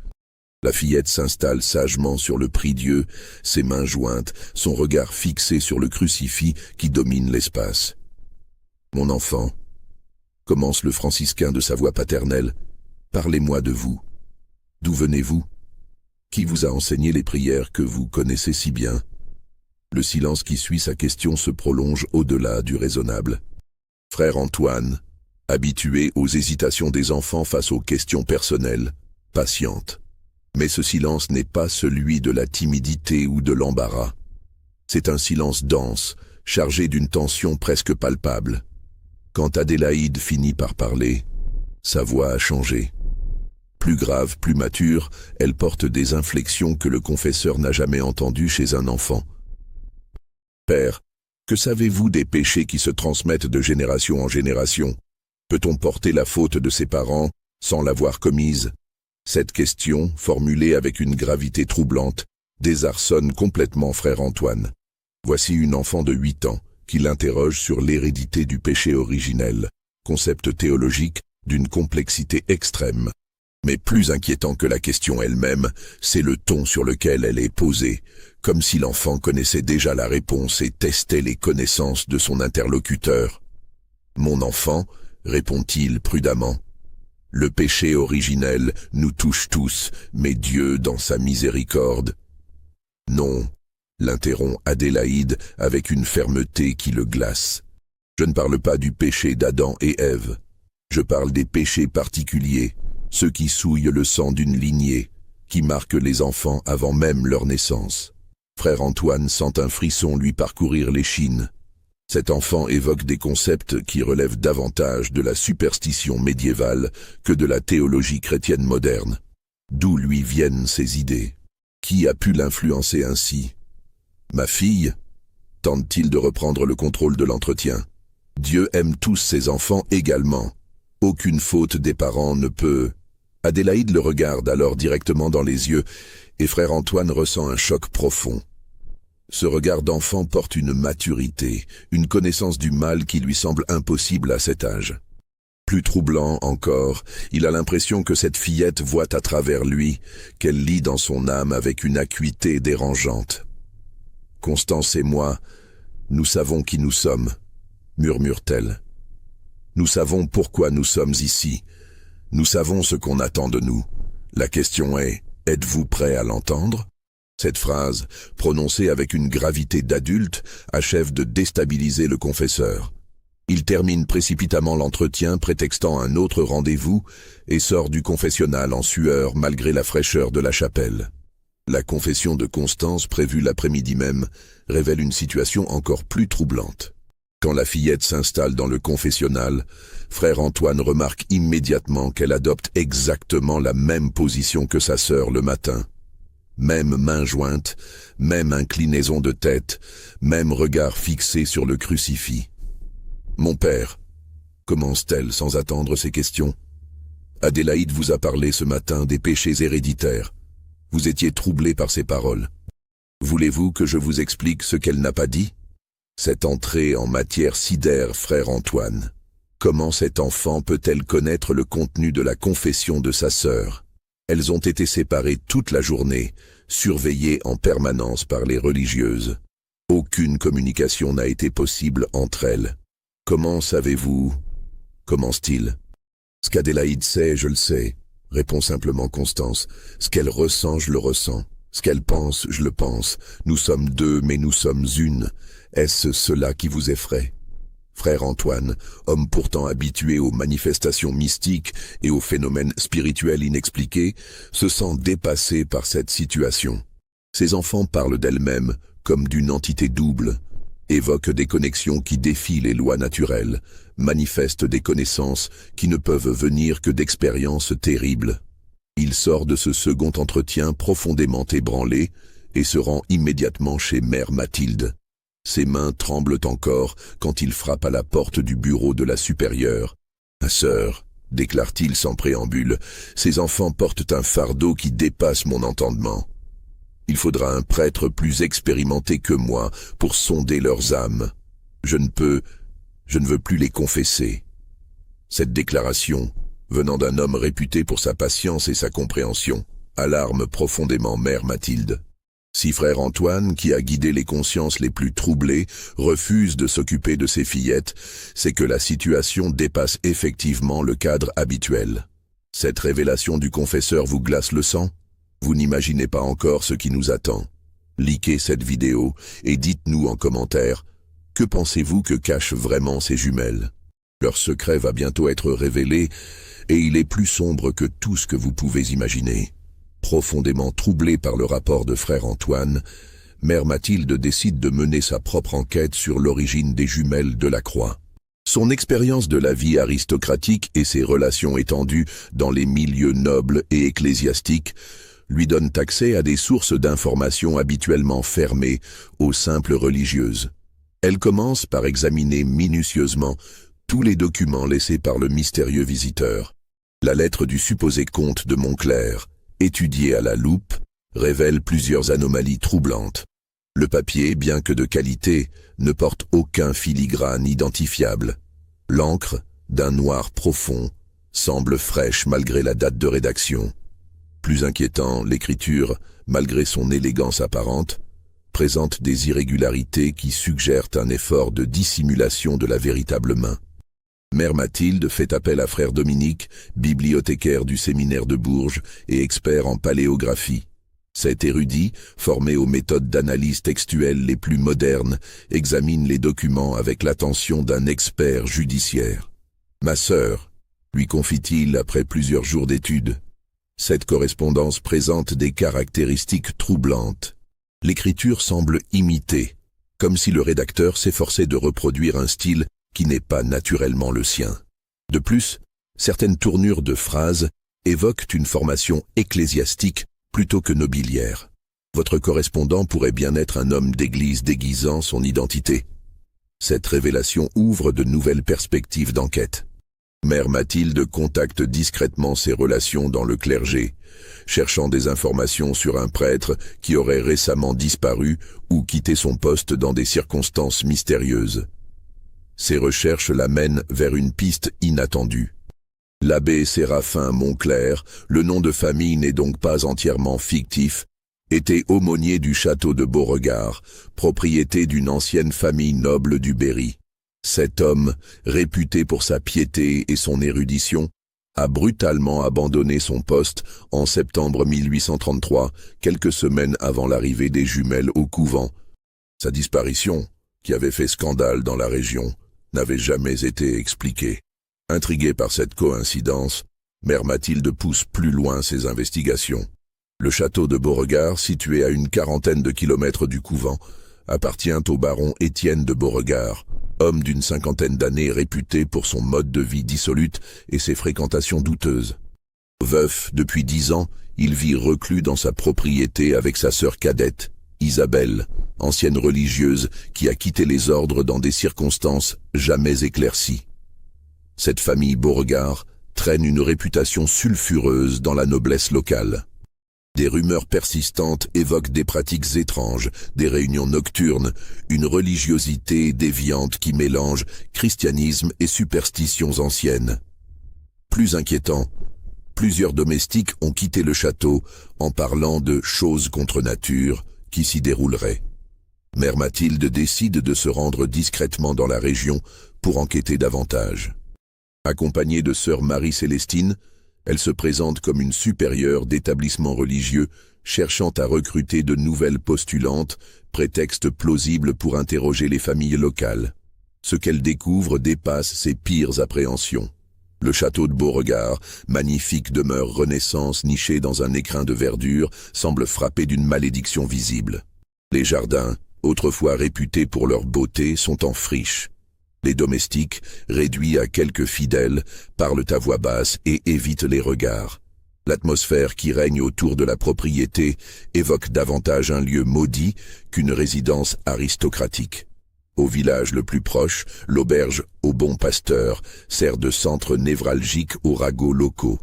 La fillette s'installe sagement sur le prie-dieu, ses mains jointes, son regard fixé sur le crucifix qui domine l'espace. « Mon enfant », commence le franciscain de sa voix paternelle, « parlez-moi de vous. D'où venez-vous? Qui vous a enseigné les prières que vous connaissez si bien ?» Le silence qui suit sa question se prolonge au-delà du raisonnable. Frère Antoine, habitué aux hésitations des enfants face aux questions personnelles, patiente. Mais ce silence n'est pas celui de la timidité ou de l'embarras. C'est un silence dense, chargé d'une tension presque palpable. Quand Adélaïde finit par parler, sa voix a changé. Plus grave, plus mature, elle porte des inflexions que le confesseur n'a jamais entendues chez un enfant. « Père, que savez-vous des péchés qui se transmettent de génération en génération? Peut-on porter la faute de ses parents sans l'avoir commise ?» Cette question, formulée avec une gravité troublante, désarçonne complètement frère Antoine. Voici une enfant de 8 ans qui l'interroge sur l'hérédité du péché originel, concept théologique d'une complexité extrême. Mais plus inquiétant que la question elle-même, c'est le ton sur lequel elle est posée, comme si l'enfant connaissait déjà la réponse et testait les connaissances de son interlocuteur. « Mon enfant, répond-il prudemment, le péché originel nous touche tous, mais Dieu dans sa miséricorde. » Non, l'interrompt Adélaïde avec une fermeté qui le glace. Je ne parle pas du péché d'Adam et Ève. Je parle des péchés particuliers, ceux qui souillent le sang d'une lignée, qui marquent les enfants avant même leur naissance. Frère Antoine sent un frisson lui parcourir l'échine. Cet enfant évoque des concepts qui relèvent davantage de la superstition médiévale que de la théologie chrétienne moderne. D'où lui viennent ces idées? Qui a pu l'influencer ainsi? Ma fille, tente-t-il de reprendre le contrôle de l'entretien. Dieu aime tous ses enfants également. Aucune faute des parents ne peut... Adélaïde le regarde alors directement dans les yeux et frère Antoine ressent un choc profond. Ce regard d'enfant porte une maturité, une connaissance du mal qui lui semble impossible à cet âge. Plus troublant encore, il a l'impression que cette fillette voit à travers lui, qu'elle lit dans son âme avec une acuité dérangeante. « Constance et moi, nous savons qui nous sommes, » murmure-t-elle. « Nous savons pourquoi nous sommes ici. Nous savons ce qu'on attend de nous. La question est, êtes-vous prêt à l'entendre ?» Cette phrase, prononcée avec une gravité d'adulte, achève de déstabiliser le confesseur. Il termine précipitamment l'entretien, prétextant un autre rendez-vous, et sort du confessionnal en sueur malgré la fraîcheur de la chapelle. La confession de Constance, prévue l'après-midi même, révèle une situation encore plus troublante. Quand la fillette s'installe dans le confessionnal, frère Antoine remarque immédiatement qu'elle adopte exactement la même position que sa sœur le matin. Même main jointe, même inclinaison de tête, même regard fixé sur le crucifix. « Mon père » commence-t-elle sans attendre ces questions. « Adélaïde vous a parlé ce matin des péchés héréditaires. Vous étiez troublé par ces paroles. Voulez-vous que je vous explique ce qu'elle n'a pas dit ?» Cette entrée en matière sidère frère Antoine. Comment cet enfant peut-elle connaître le contenu de la confession de sa sœur? Elles ont été séparées toute la journée, surveillées en permanence par les religieuses. Aucune communication n'a été possible entre elles. « Comment savez-vous » commence-t-il. « Ce qu'Adélaïde sait, je le sais », répond simplement Constance. « Ce qu'elle ressent, je le ressens. Ce qu'elle pense, je le pense. Nous sommes deux, mais nous sommes une. Est-ce cela qui vous effraie ?» Frère Antoine, homme pourtant habitué aux manifestations mystiques et aux phénomènes spirituels inexpliqués, se sent dépassé par cette situation. Ses enfants parlent d'elles-mêmes comme d'une entité double, évoquent des connexions qui défient les lois naturelles, manifestent des connaissances qui ne peuvent venir que d'expériences terribles. Il sort de ce second entretien profondément ébranlé et se rend immédiatement chez mère Mathilde. Ses mains tremblent encore quand il frappe à la porte du bureau de la supérieure. « Ma sœur, » déclare-t-il sans préambule, « ces enfants portent un fardeau qui dépasse mon entendement. Il faudra un prêtre plus expérimenté que moi pour sonder leurs âmes. Je ne veux plus les confesser. » Cette déclaration, venant d'un homme réputé pour sa patience et sa compréhension, alarme profondément mère Mathilde. Si frère Antoine, qui a guidé les consciences les plus troublées, refuse de s'occuper de ses fillettes, c'est que la situation dépasse effectivement le cadre habituel. Cette révélation du confesseur vous glace le sang? Vous n'imaginez pas encore ce qui nous attend. Likez cette vidéo et dites-nous en commentaire, que pensez-vous que cachent vraiment ces jumelles? Leur secret va bientôt être révélé et il est plus sombre que tout ce que vous pouvez imaginer. Profondément troublée par le rapport de frère Antoine, mère Mathilde décide de mener sa propre enquête sur l'origine des jumelles de la croix. Son expérience de la vie aristocratique et ses relations étendues dans les milieux nobles et ecclésiastiques lui donnent accès à des sources d'informations habituellement fermées aux simples religieuses. Elle commence par examiner minutieusement tous les documents laissés par le mystérieux visiteur. La lettre du supposé comte de Montclair, étudiée à la loupe, révèle plusieurs anomalies troublantes. Le papier, bien que de qualité, ne porte aucun filigrane identifiable. L'encre, d'un noir profond, semble fraîche malgré la date de rédaction. Plus inquiétant, l'écriture, malgré son élégance apparente, présente des irrégularités qui suggèrent un effort de dissimulation de la véritable main. Mère Mathilde fait appel à frère Dominique, bibliothécaire du séminaire de Bourges et expert en paléographie. Cet érudit, formé aux méthodes d'analyse textuelle les plus modernes, examine les documents avec l'attention d'un expert judiciaire. « Ma sœur », lui confie-t-il après plusieurs jours d'études. Cette correspondance présente des caractéristiques troublantes. L'écriture semble imitée, comme si le rédacteur s'efforçait de reproduire un style qui n'est pas naturellement le sien. De plus, certaines tournures de phrases évoquent une formation ecclésiastique plutôt que nobiliaire. Votre correspondant pourrait bien être un homme d'église déguisant son identité. Cette révélation ouvre de nouvelles perspectives d'enquête. Mère Mathilde contacte discrètement ses relations dans le clergé, cherchant des informations sur un prêtre qui aurait récemment disparu ou quitté son poste dans des circonstances mystérieuses. Ces recherches l'amènent vers une piste inattendue. L'abbé Séraphin Montclair, le nom de famille n'est donc pas entièrement fictif, était aumônier du château de Beauregard, propriété d'une ancienne famille noble du Berry. Cet homme, réputé pour sa piété et son érudition, a brutalement abandonné son poste en septembre 1833, quelques semaines avant l'arrivée des jumelles au couvent. Sa disparition, qui avait fait scandale dans la région, n'avait jamais été expliquée. Intriguée par cette coïncidence, Mère Mathilde pousse plus loin ses investigations. Le château de Beauregard, situé à une quarantaine de kilomètres du couvent, appartient au baron Étienne de Beauregard, homme d'une cinquantaine d'années réputé pour son mode de vie dissolute et ses fréquentations douteuses. Veuf depuis 10 ans, il vit reclus dans sa propriété avec sa sœur cadette, Isabelle, ancienne religieuse qui a quitté les ordres dans des circonstances jamais éclaircies. Cette famille Beauregard traîne une réputation sulfureuse dans la noblesse locale. Des rumeurs persistantes évoquent des pratiques étranges, des réunions nocturnes, une religiosité déviante qui mélange christianisme et superstitions anciennes. Plus inquiétant, plusieurs domestiques ont quitté le château en parlant de choses contre nature qui s'y dérouleraient. Mère Mathilde décide de se rendre discrètement dans la région pour enquêter davantage. Accompagnée de sœur Marie-Célestine, elle se présente comme une supérieure d'établissement religieux cherchant à recruter de nouvelles postulantes, prétexte plausible pour interroger les familles locales. Ce qu'elle découvre dépasse ses pires appréhensions. Le château de Beauregard, magnifique demeure Renaissance nichée dans un écrin de verdure, semble frappé d'une malédiction visible. Les jardins, autrefois réputés pour leur beauté, sont en friche. Les domestiques, réduits à quelques fidèles, parlent à voix basse et évitent les regards. L'atmosphère qui règne autour de la propriété évoque davantage un lieu maudit qu'une résidence aristocratique. Au village le plus proche, l'auberge Au Bon Pasteur sert de centre névralgique aux ragots locaux.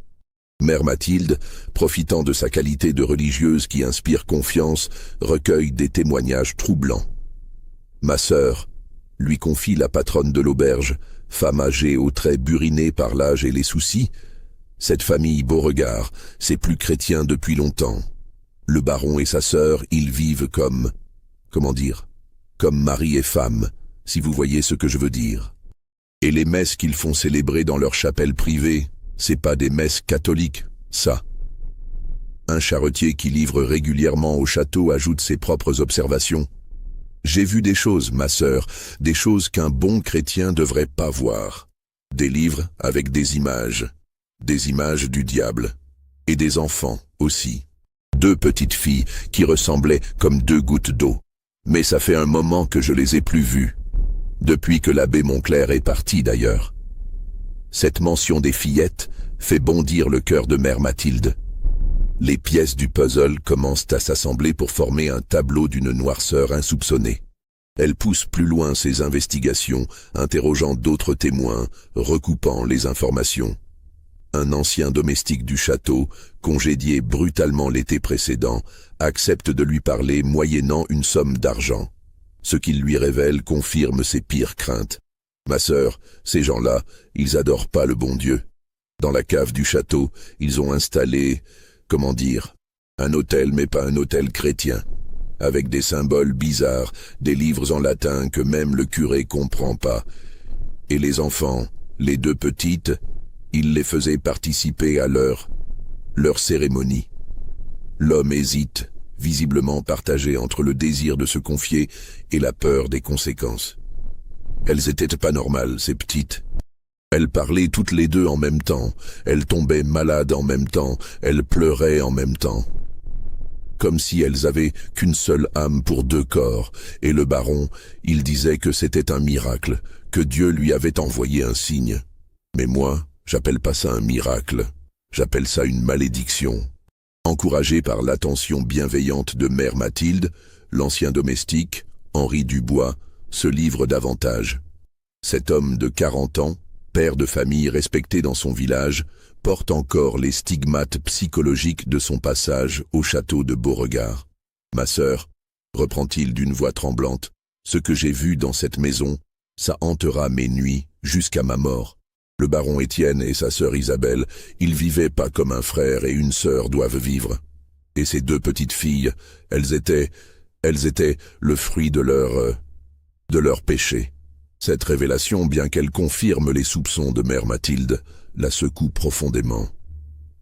Mère Mathilde, profitant de sa qualité de religieuse qui inspire confiance, recueille des témoignages troublants. « Ma sœur », lui confie la patronne de l'auberge, femme âgée aux traits burinés par l'âge et les soucis, cette famille Beauregard, c'est plus chrétien depuis longtemps. Le baron et sa sœur, ils vivent comme mari et femme, si vous voyez ce que je veux dire. Et les messes qu'ils font célébrer dans leur chapelle privée, c'est pas des messes catholiques, ça. Un charretier qui livre régulièrement au château ajoute ses propres observations. J'ai vu des choses, ma sœur, des choses qu'un bon chrétien devrait pas voir. Des livres avec des images du diable, et des enfants aussi. 2 petites filles qui ressemblaient comme 2 gouttes d'eau. Mais ça fait un moment que je les ai plus vues. Depuis que l'abbé Montclair est parti d'ailleurs. Cette mention des fillettes fait bondir le cœur de mère Mathilde. Les pièces du puzzle commencent à s'assembler pour former un tableau d'une noirceur insoupçonnée. Elle pousse plus loin ses investigations, interrogeant d'autres témoins, recoupant les informations. Un ancien domestique du château, congédié brutalement l'été précédent, accepte de lui parler moyennant une somme d'argent. Ce qu'il lui révèle confirme ses pires craintes. « Ma sœur, ces gens-là, ils adorent pas le bon Dieu. Dans la cave du château, ils ont installé, comment dire, un autel mais pas un autel chrétien. Avec des symboles bizarres, des livres en latin que même le curé comprend pas. Et les enfants, les deux petites, il les faisait participer à leur cérémonie. L'homme hésite, visiblement partagé entre le désir de se confier et la peur des conséquences. Elles étaient pas normales, ces petites. Elles parlaient toutes les deux en même temps, elles tombaient malades en même temps, elles pleuraient en même temps. Comme si elles avaient qu'une seule âme pour deux corps, et le baron, il disait que c'était un miracle, que Dieu lui avait envoyé un signe. Mais moi, j'appelle pas ça un miracle, j'appelle ça une malédiction. Encouragé par l'attention bienveillante de mère Mathilde, l'ancien domestique, Henri Dubois, se livre davantage. Cet homme de 40 ans, père de famille respecté dans son village, porte encore les stigmates psychologiques de son passage au château de Beauregard. « Ma sœur, reprend-il d'une voix tremblante, ce que j'ai vu dans cette maison, ça hantera mes nuits jusqu'à ma mort. Le baron Étienne et sa sœur Isabelle, ils vivaient pas comme un frère et une sœur doivent vivre. Et ces deux petites filles, elles étaient le fruit de leur péché. » Cette révélation, bien qu'elle confirme les soupçons de mère Mathilde, la secoue profondément.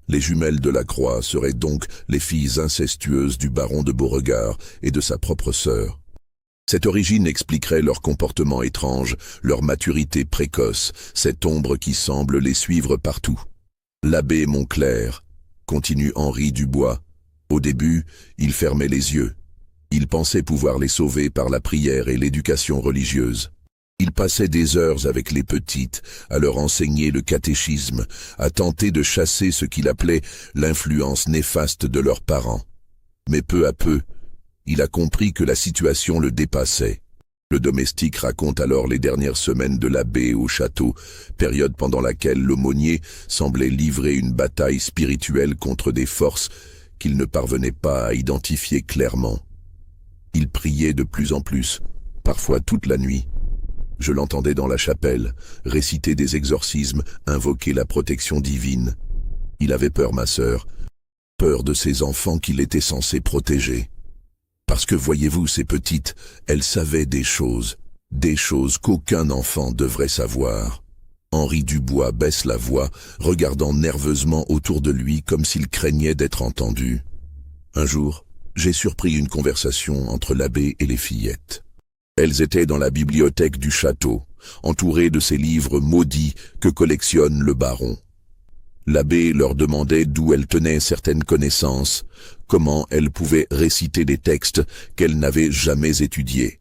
Les jumelles de la Croix seraient donc les filles incestueuses du baron de Beauregard et de sa propre sœur. Cette origine expliquerait leur comportement étrange, leur maturité précoce, cette ombre qui semble les suivre partout. L'abbé Montclair, continue Henri Dubois, au début, il fermait les yeux. Il pensait pouvoir les sauver par la prière et l'éducation religieuse. Il passait des heures avec les petites, à leur enseigner le catéchisme, à tenter de chasser ce qu'il appelait l'influence néfaste de leurs parents. Mais peu à peu, il a compris que la situation le dépassait. Le domestique raconte alors les dernières semaines de l'abbé au château, période pendant laquelle l'aumônier semblait livrer une bataille spirituelle contre des forces qu'il ne parvenait pas à identifier clairement. Il priait de plus en plus, parfois toute la nuit. Je l'entendais dans la chapelle, réciter des exorcismes, invoquer la protection divine. Il avait peur, ma sœur, peur de ses enfants qu'il était censé protéger. Parce que, voyez-vous, ces petites, elles savaient des choses qu'aucun enfant devrait savoir. Henri Dubois baisse la voix, regardant nerveusement autour de lui comme s'il craignait d'être entendu. Un jour, j'ai surpris une conversation entre l'abbé et les fillettes. Elles étaient dans la bibliothèque du château, entourées de ces livres maudits que collectionne le baron. L'abbé leur demandait d'où elles tenaient certaines connaissances, comment elles pouvaient réciter des textes qu'elles n'avaient jamais étudiés.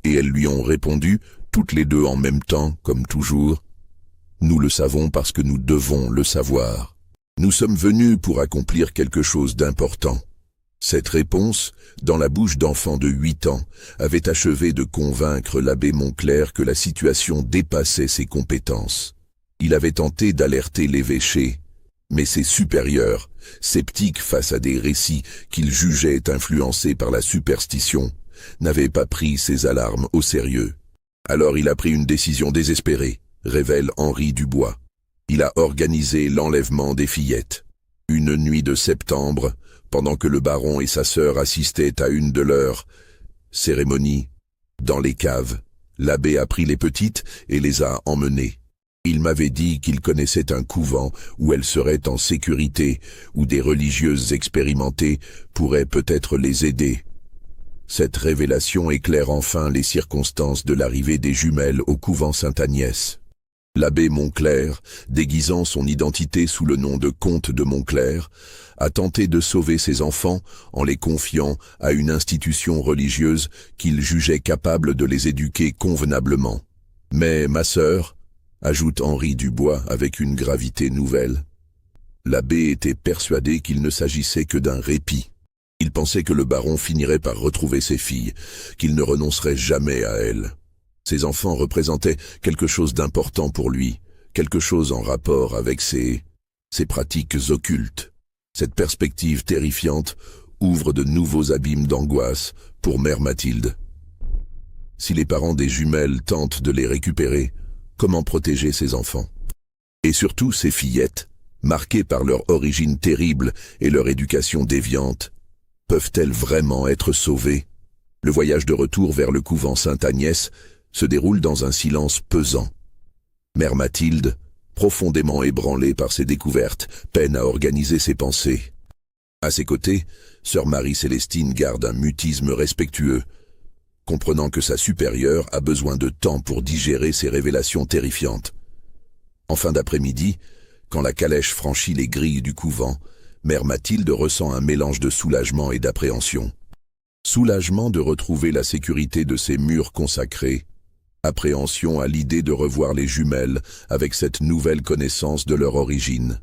Et elles lui ont répondu, toutes les deux en même temps, comme toujours, « Nous le savons parce que nous devons le savoir. Nous sommes venus pour accomplir quelque chose d'important. » Cette réponse, dans la bouche d'enfants de 8 ans, avait achevé de convaincre l'abbé Montclair que la situation dépassait ses compétences. Il avait tenté d'alerter l'évêché, mais ses supérieurs, sceptiques face à des récits qu'il jugeait influencés par la superstition, n'avaient pas pris ces alarmes au sérieux. Alors il a pris une décision désespérée, révèle Henri Dubois. Il a organisé l'enlèvement des fillettes. Une nuit de septembre, pendant que le baron et sa sœur assistaient à une de leurs cérémonies, dans les caves, l'abbé a pris les petites et les a emmenées. Il m'avait dit qu'il connaissait un couvent où elles seraient en sécurité, où des religieuses expérimentées pourraient peut-être les aider. Cette révélation éclaire enfin les circonstances de l'arrivée des jumelles au couvent Sainte-Agnès. L'abbé Moncler, déguisant son identité sous le nom de comte de Moncler, a tenté de sauver ses enfants en les confiant à une institution religieuse qu'il jugeait capable de les éduquer convenablement. Mais ma sœur, ajoute Henri Dubois avec une gravité nouvelle, l'abbé était persuadé qu'il ne s'agissait que d'un répit. Il pensait que le baron finirait par retrouver ses filles, qu'il ne renoncerait jamais à elles. Ses enfants représentaient quelque chose d'important pour lui, quelque chose en rapport avec ses pratiques occultes. Cette perspective terrifiante ouvre de nouveaux abîmes d'angoisse pour mère Mathilde. Si les parents des jumelles tentent de les récupérer, comment protéger ses enfants? Et surtout ces fillettes, marquées par leur origine terrible et leur éducation déviante, peuvent-elles vraiment être sauvées? Le voyage de retour vers le couvent Sainte-Agnès se déroule dans un silence pesant. Mère Mathilde, profondément ébranlée par ces découvertes, peine à organiser ses pensées. À ses côtés, sœur Marie-Célestine garde un mutisme respectueux, comprenant que sa supérieure a besoin de temps pour digérer ces révélations terrifiantes. En fin d'après-midi, quand la calèche franchit les grilles du couvent, mère Mathilde ressent un mélange de soulagement et d'appréhension. Soulagement de retrouver la sécurité de ses murs consacrés, appréhension à l'idée de revoir les jumelles avec cette nouvelle connaissance de leur origine.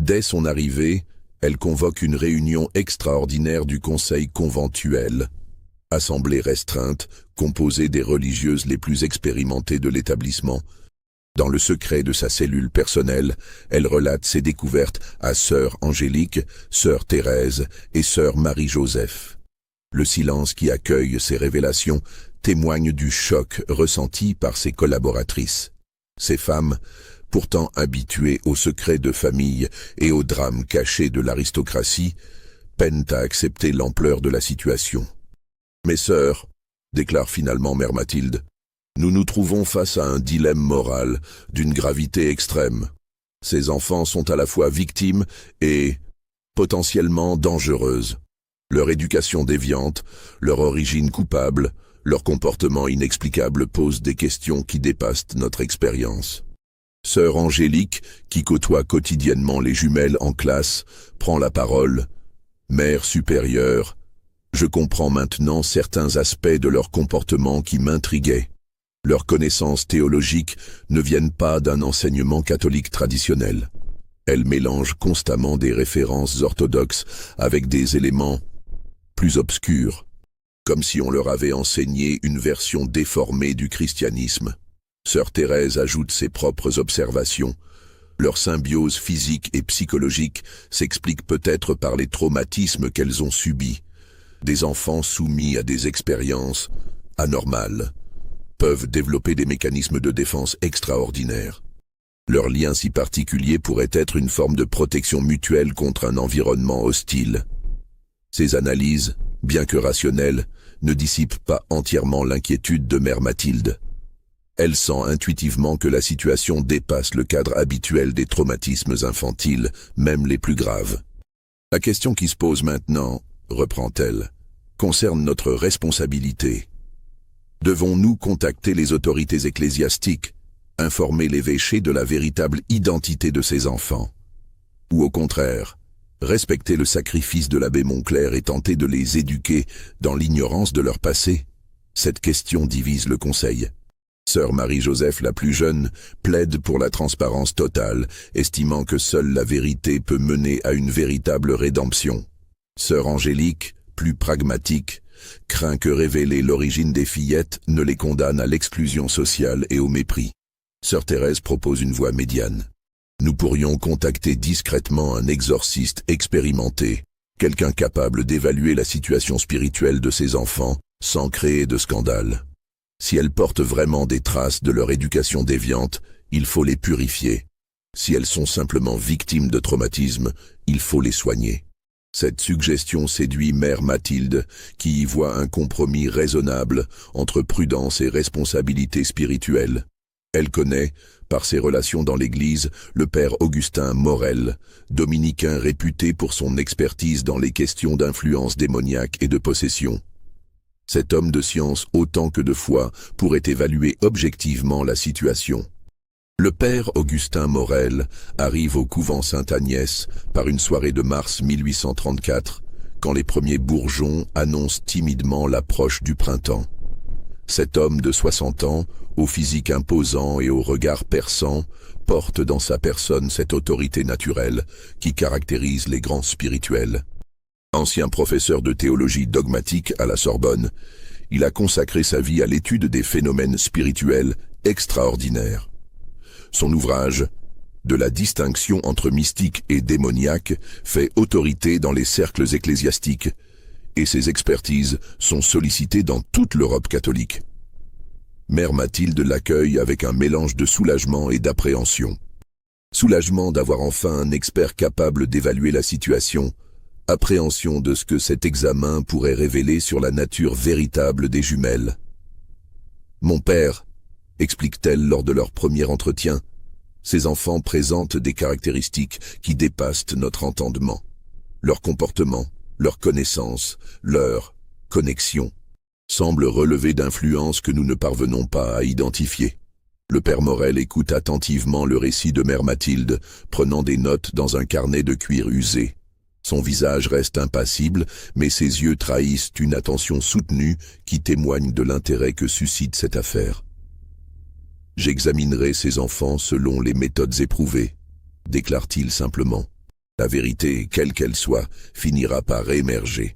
Dès son arrivée, elle convoque une réunion extraordinaire du conseil conventuel. Assemblée restreinte, composée des religieuses les plus expérimentées de l'établissement. Dans le secret de sa cellule personnelle, elle relate ses découvertes à sœur Angélique, sœur Thérèse et sœur Marie-Joseph. Le silence qui accueille ces révélations témoigne du choc ressenti par ses collaboratrices. Ces femmes, pourtant habituées aux secrets de famille et aux drames cachés de l'aristocratie, peinent à accepter l'ampleur de la situation. « Mes sœurs, déclare finalement mère Mathilde, nous nous trouvons face à un dilemme moral d'une gravité extrême. Ces enfants sont à la fois victimes et potentiellement dangereuses. Leur éducation déviante, leur origine coupable, leur comportement inexplicable posent des questions qui dépassent notre expérience. Sœur Angélique, qui côtoie quotidiennement les jumelles en classe, prend la parole. Mère supérieure, je comprends maintenant certains aspects de leur comportement qui m'intriguaient. Leurs connaissances théologiques ne viennent pas d'un enseignement catholique traditionnel. Elles mélangent constamment des références orthodoxes avec des éléments plus obscurs, comme si on leur avait enseigné une version déformée du christianisme. Sœur Thérèse ajoute ses propres observations. Leur symbiose physique et psychologique s'explique peut-être par les traumatismes qu'elles ont subis. Des enfants soumis à des expériences anormales peuvent développer des mécanismes de défense extraordinaires. Leur lien si particulier pourrait être une forme de protection mutuelle contre un environnement hostile. Ces analyses, bien que rationnelles, ne dissipent pas entièrement l'inquiétude de mère Mathilde. Elle sent intuitivement que la situation dépasse le cadre habituel des traumatismes infantiles, même les plus graves. La question qui se pose maintenant, reprend-elle, concerne notre responsabilité. Devons-nous contacter les autorités ecclésiastiques, informer l'évêché de la véritable identité de ces enfants? Ou au contraire, respecter le sacrifice de l'abbé Moncler et tenter de les éduquer dans l'ignorance de leur passé? Cette question divise le conseil. Sœur Marie-Joseph, la plus jeune, plaide pour la transparence totale, estimant que seule la vérité peut mener à une véritable rédemption. Sœur Angélique, plus pragmatique, craint que révéler l'origine des fillettes ne les condamne à l'exclusion sociale et au mépris. Sœur Thérèse propose une voie médiane. Nous pourrions contacter discrètement un exorciste expérimenté, quelqu'un capable d'évaluer la situation spirituelle de ces enfants sans créer de scandale. Si elles portent vraiment des traces de leur éducation déviante, il faut les purifier. Si elles sont simplement victimes de traumatisme, il faut les soigner. Cette suggestion séduit mère Mathilde, qui y voit un compromis raisonnable entre prudence et responsabilité spirituelle. Elle connaît, par ses relations dans l'Église, le père Augustin Morel, dominicain réputé pour son expertise dans les questions d'influence démoniaque et de possession. Cet homme de science autant que de foi pourrait évaluer objectivement la situation. Le père Augustin Morel arrive au couvent Sainte-Agnès par une soirée de mars 1834, quand les premiers bourgeons annoncent timidement l'approche du printemps. Cet homme de 60 ans, au physique imposant et au regard perçant, porte dans sa personne cette autorité naturelle qui caractérise les grands spirituels. Ancien professeur de théologie dogmatique à la Sorbonne, il a consacré sa vie à l'étude des phénomènes spirituels extraordinaires. Son ouvrage, De la distinction entre mystique et démoniaque, fait autorité dans les cercles ecclésiastiques, et ses expertises sont sollicitées dans toute l'Europe catholique. Mère Mathilde l'accueille avec un mélange de soulagement et d'appréhension. Soulagement d'avoir enfin un expert capable d'évaluer la situation, appréhension de ce que cet examen pourrait révéler sur la nature véritable des jumelles. « Mon père », explique-t-elle lors de leur premier entretien, ces enfants présentent des caractéristiques qui dépassent notre entendement. Leur comportement, leur connaissance, leur connexion semblent relever d'influences que nous ne parvenons pas à identifier. Le père Morel écoute attentivement le récit de mère Mathilde, prenant des notes dans un carnet de cuir usé. Son visage reste impassible, mais ses yeux trahissent une attention soutenue qui témoigne de l'intérêt que suscite cette affaire. « J'examinerai ces enfants selon les méthodes éprouvées », déclare-t-il simplement. La vérité, quelle qu'elle soit, finira par émerger.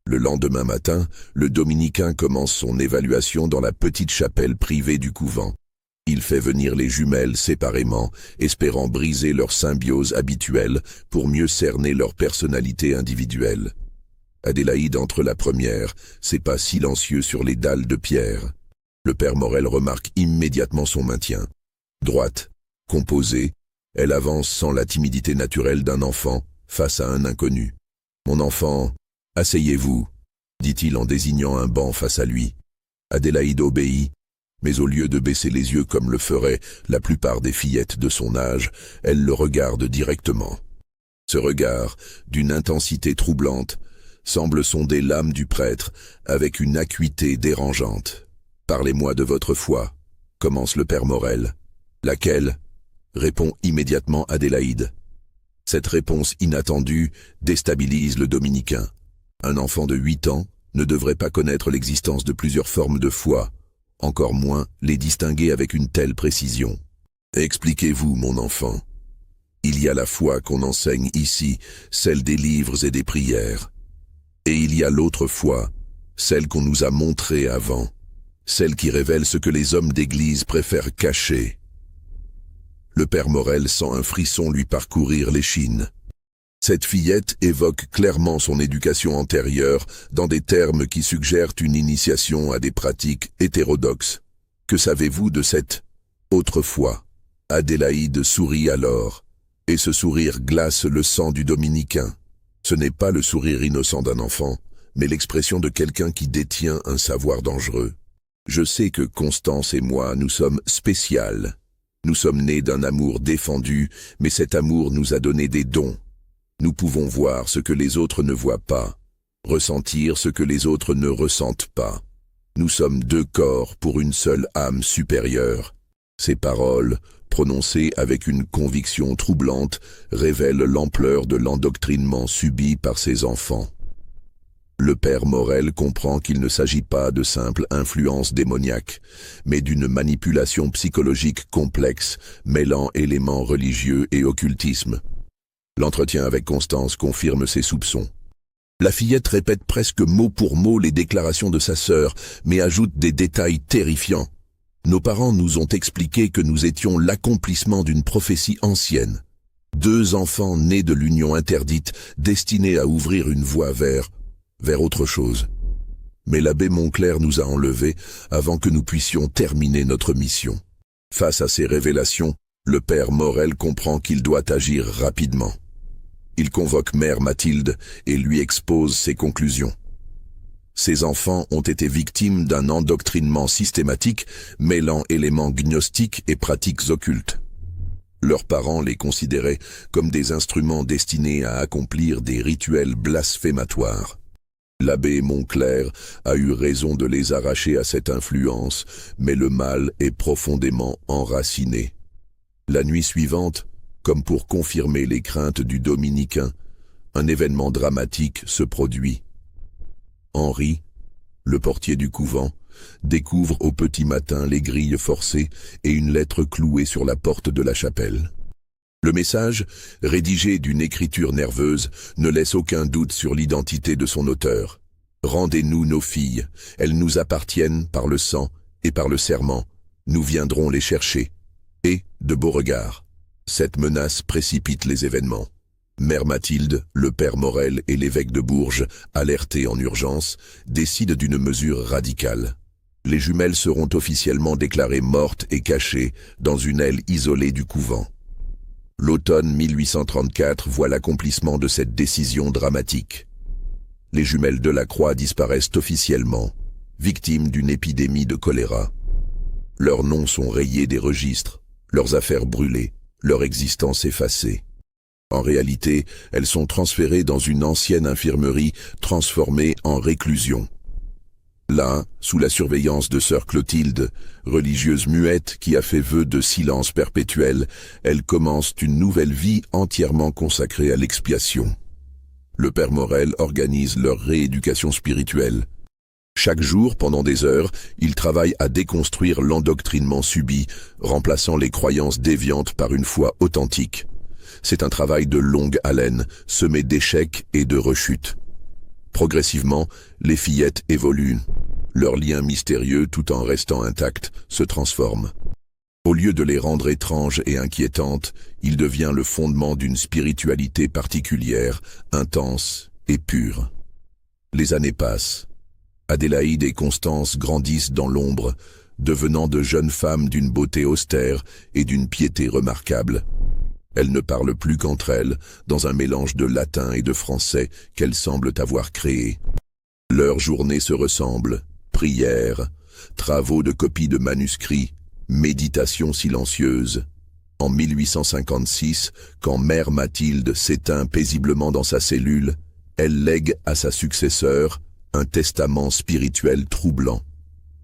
Le lendemain matin, le dominicain commence son évaluation dans la petite chapelle privée du couvent. Il fait venir les jumelles séparément, espérant briser leur symbiose habituelle pour mieux cerner leur personnalité individuelle. Adélaïde entre la première, ses pas silencieux sur les dalles de pierre. Le père Morel remarque immédiatement son maintien. Droite, composée, elle avance sans la timidité naturelle d'un enfant face à un inconnu. « Mon enfant, asseyez-vous », dit-il en désignant un banc face à lui. Adélaïde obéit, mais au lieu de baisser les yeux comme le feraient la plupart des fillettes de son âge, elle le regarde directement. Ce regard, d'une intensité troublante, semble sonder l'âme du prêtre avec une acuité dérangeante. « Parlez-moi de votre foi », commence le père Morel. « Laquelle ?» répond immédiatement Adélaïde. Cette réponse inattendue déstabilise le dominicain. Un enfant de 8 ans ne devrait pas connaître l'existence de plusieurs formes de foi, encore moins les distinguer avec une telle précision. Expliquez-vous, mon enfant. Il y a la foi qu'on enseigne ici, celle des livres et des prières. Et il y a l'autre foi, celle qu'on nous a montrée avant, celle qui révèle ce que les hommes d'église préfèrent cacher. Le père Morel sent un frisson lui parcourir l'échine. Cette fillette évoque clairement son éducation antérieure dans des termes qui suggèrent une initiation à des pratiques hétérodoxes. Que savez-vous de cette autre foi ? Adélaïde sourit alors, et ce sourire glace le sang du dominicain. Ce n'est pas le sourire innocent d'un enfant, mais l'expression de quelqu'un qui détient un savoir dangereux. Je sais que Constance et moi, nous sommes spéciales. Nous sommes nés d'un amour défendu, mais cet amour nous a donné des dons. Nous pouvons voir ce que les autres ne voient pas, ressentir ce que les autres ne ressentent pas. Nous sommes 2 corps pour une seule âme supérieure. Ces paroles, prononcées avec une conviction troublante, révèlent l'ampleur de l'endoctrinement subi par ces enfants. Le père Morel comprend qu'il ne s'agit pas de simple influence démoniaque, mais d'une manipulation psychologique complexe, mêlant éléments religieux et occultisme. L'entretien avec Constance confirme ses soupçons. La fillette répète presque mot pour mot les déclarations de sa sœur, mais ajoute des détails terrifiants. Nos parents nous ont expliqué que nous étions l'accomplissement d'une prophétie ancienne. 2 enfants nés de l'union interdite, destinés à ouvrir une voie vers autre chose. Mais l'abbé Monclerc nous a enlevés avant que nous puissions terminer notre mission. Face à ces révélations, le père Morel comprend qu'il doit agir rapidement. Il convoque mère Mathilde et lui expose ses conclusions. Ces enfants ont été victimes d'un endoctrinement systématique mêlant éléments gnostiques et pratiques occultes. Leurs parents les considéraient comme des instruments destinés à accomplir des rituels blasphématoires. L'abbé Monclerc a eu raison de les arracher à cette influence, mais le mal est profondément enraciné. La nuit suivante, comme pour confirmer les craintes du dominicain, un événement dramatique se produit. Henri, le portier du couvent, découvre au petit matin les grilles forcées et une lettre clouée sur la porte de la chapelle. Le message, rédigé d'une écriture nerveuse, ne laisse aucun doute sur l'identité de son auteur. « Rendez-nous nos filles, elles nous appartiennent par le sang et par le serment. Nous viendrons les chercher. » Et, de Beauregard. Cette menace précipite les événements. Mère Mathilde, le père Morel et l'évêque de Bourges, alertés en urgence, décident d'une mesure radicale. Les jumelles seront officiellement déclarées mortes et cachées dans une aile isolée du couvent. L'automne 1834 voit l'accomplissement de cette décision dramatique. Les jumelles Delacroix disparaissent officiellement, victimes d'une épidémie de choléra. Leurs noms sont rayés des registres, leurs affaires brûlées, leur existence effacée. En réalité, elles sont transférées dans une ancienne infirmerie transformée en réclusion. Là, sous la surveillance de sœur Clotilde, religieuse muette qui a fait vœu de silence perpétuel, elles commencent une nouvelle vie entièrement consacrée à l'expiation. Le père Morel organise leur rééducation spirituelle. Chaque jour, pendant des heures, il travaille à déconstruire l'endoctrinement subi, remplaçant les croyances déviantes par une foi authentique. C'est un travail de longue haleine, semé d'échecs et de rechutes. Progressivement, les fillettes évoluent. Leur lien mystérieux, tout en restant intact, se transforme. Au lieu de les rendre étranges et inquiétantes, il devient le fondement d'une spiritualité particulière, intense et pure. Les années passent. Adélaïde et Constance grandissent dans l'ombre, devenant de jeunes femmes d'une beauté austère et d'une piété remarquable. Elles ne parlent plus qu'entre elles, dans un mélange de latin et de français qu'elles semblent avoir créé. Leurs journées se ressemblent, prières, travaux de copie de manuscrits, méditation silencieuse. En 1856, quand Mère Mathilde s'éteint paisiblement dans sa cellule, elle lègue à sa successeur un testament spirituel troublant.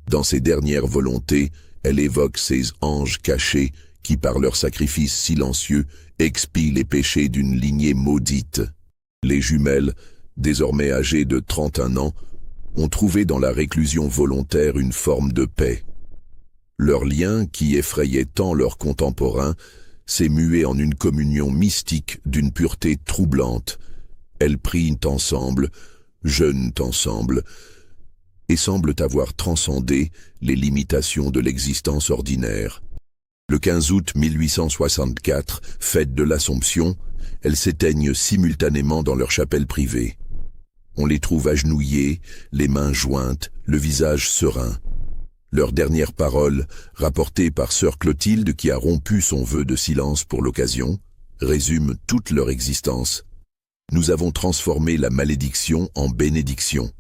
Dans ses dernières volontés, elle évoque ces anges cachés qui, par leur sacrifice silencieux, expient les péchés d'une lignée maudite. Les jumelles, désormais âgées de 31 ans, ont trouvé dans la réclusion volontaire une forme de paix. Leur lien, qui effrayait tant leurs contemporains, s'est mué en une communion mystique d'une pureté troublante. Elles prient ensemble, jeûnent ensemble, et semblent avoir transcendé les limitations de l'existence ordinaire. Le 15 août 1864, fête de l'Assomption, elles s'éteignent simultanément dans leur chapelle privée. On les trouve agenouillées, les mains jointes, le visage serein. Leurs dernières paroles, rapportées par sœur Clotilde qui a rompu son vœu de silence pour l'occasion, résument toute leur existence. Nous avons transformé la malédiction en bénédiction.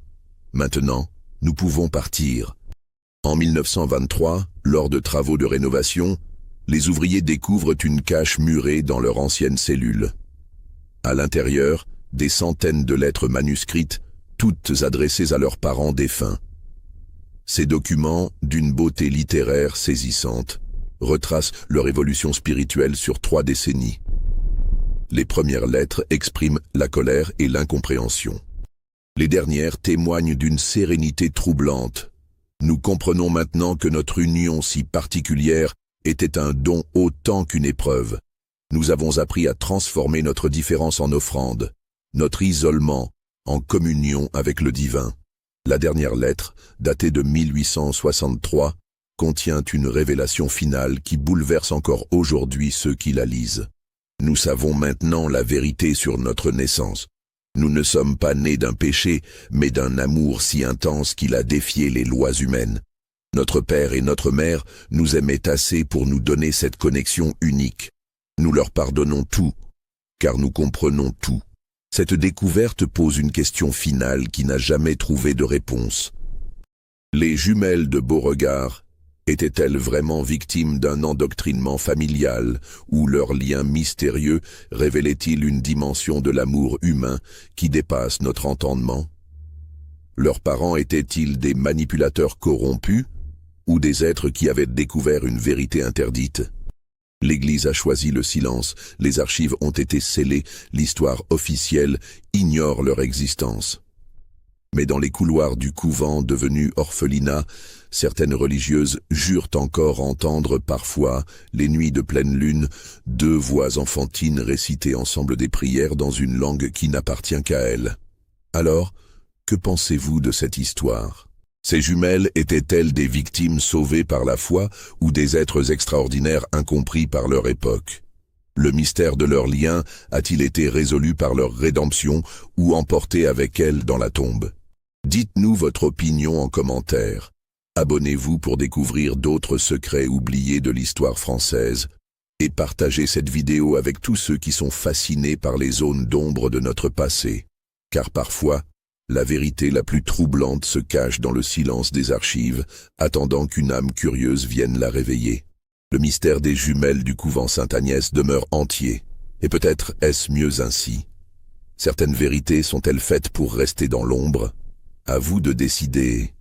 Maintenant, nous pouvons partir. En 1923, lors de travaux de rénovation, les ouvriers découvrent une cache murée dans leur ancienne cellule. À l'intérieur, des centaines de lettres manuscrites, toutes adressées à leurs parents défunts. Ces documents, d'une beauté littéraire saisissante, retracent leur évolution spirituelle sur 3 décennies. Les premières lettres expriment la colère et l'incompréhension. Les dernières témoignent d'une sérénité troublante. Nous comprenons maintenant que notre union si particulière était un don autant qu'une épreuve. Nous avons appris à transformer notre différence en offrande, notre isolement en communion avec le divin. La dernière lettre, datée de 1863, contient une révélation finale qui bouleverse encore aujourd'hui ceux qui la lisent. Nous savons maintenant la vérité sur notre naissance. Nous ne sommes pas nés d'un péché, mais d'un amour si intense qu'il a défié les lois humaines. Notre père et notre mère nous aimaient assez pour nous donner cette connexion unique. Nous leur pardonnons tout, car nous comprenons tout. Cette découverte pose une question finale qui n'a jamais trouvé de réponse. Les jumelles de Beauregard étaient-elles vraiment victimes d'un endoctrinement familial, ou leur lien mystérieux révélait-il une dimension de l'amour humain qui dépasse notre entendement? Leurs parents étaient-ils des manipulateurs corrompus, ou des êtres qui avaient découvert une vérité interdite? L'Église a choisi le silence, les archives ont été scellées, l'histoire officielle ignore leur existence. Mais dans les couloirs du couvent devenu orphelinat, certaines religieuses jurent encore entendre parfois, les nuits de pleine lune, deux voix enfantines réciter ensemble des prières dans une langue qui n'appartient qu'à elles. Alors, que pensez-vous de cette histoire ? Ces jumelles étaient-elles des victimes sauvées par la foi ou des êtres extraordinaires incompris par leur époque ? Le mystère de leur lien a-t-il été résolu par leur rédemption ou emporté avec elles dans la tombe ? Dites-nous votre opinion en commentaire. Abonnez-vous pour découvrir d'autres secrets oubliés de l'histoire française et partagez cette vidéo avec tous ceux qui sont fascinés par les zones d'ombre de notre passé. Car parfois, la vérité la plus troublante se cache dans le silence des archives, attendant qu'une âme curieuse vienne la réveiller. Le mystère des jumelles du couvent Sainte-Agnès demeure entier, et peut-être est-ce mieux ainsi. Certaines vérités sont-elles faites pour rester dans l'ombre ? À vous de décider.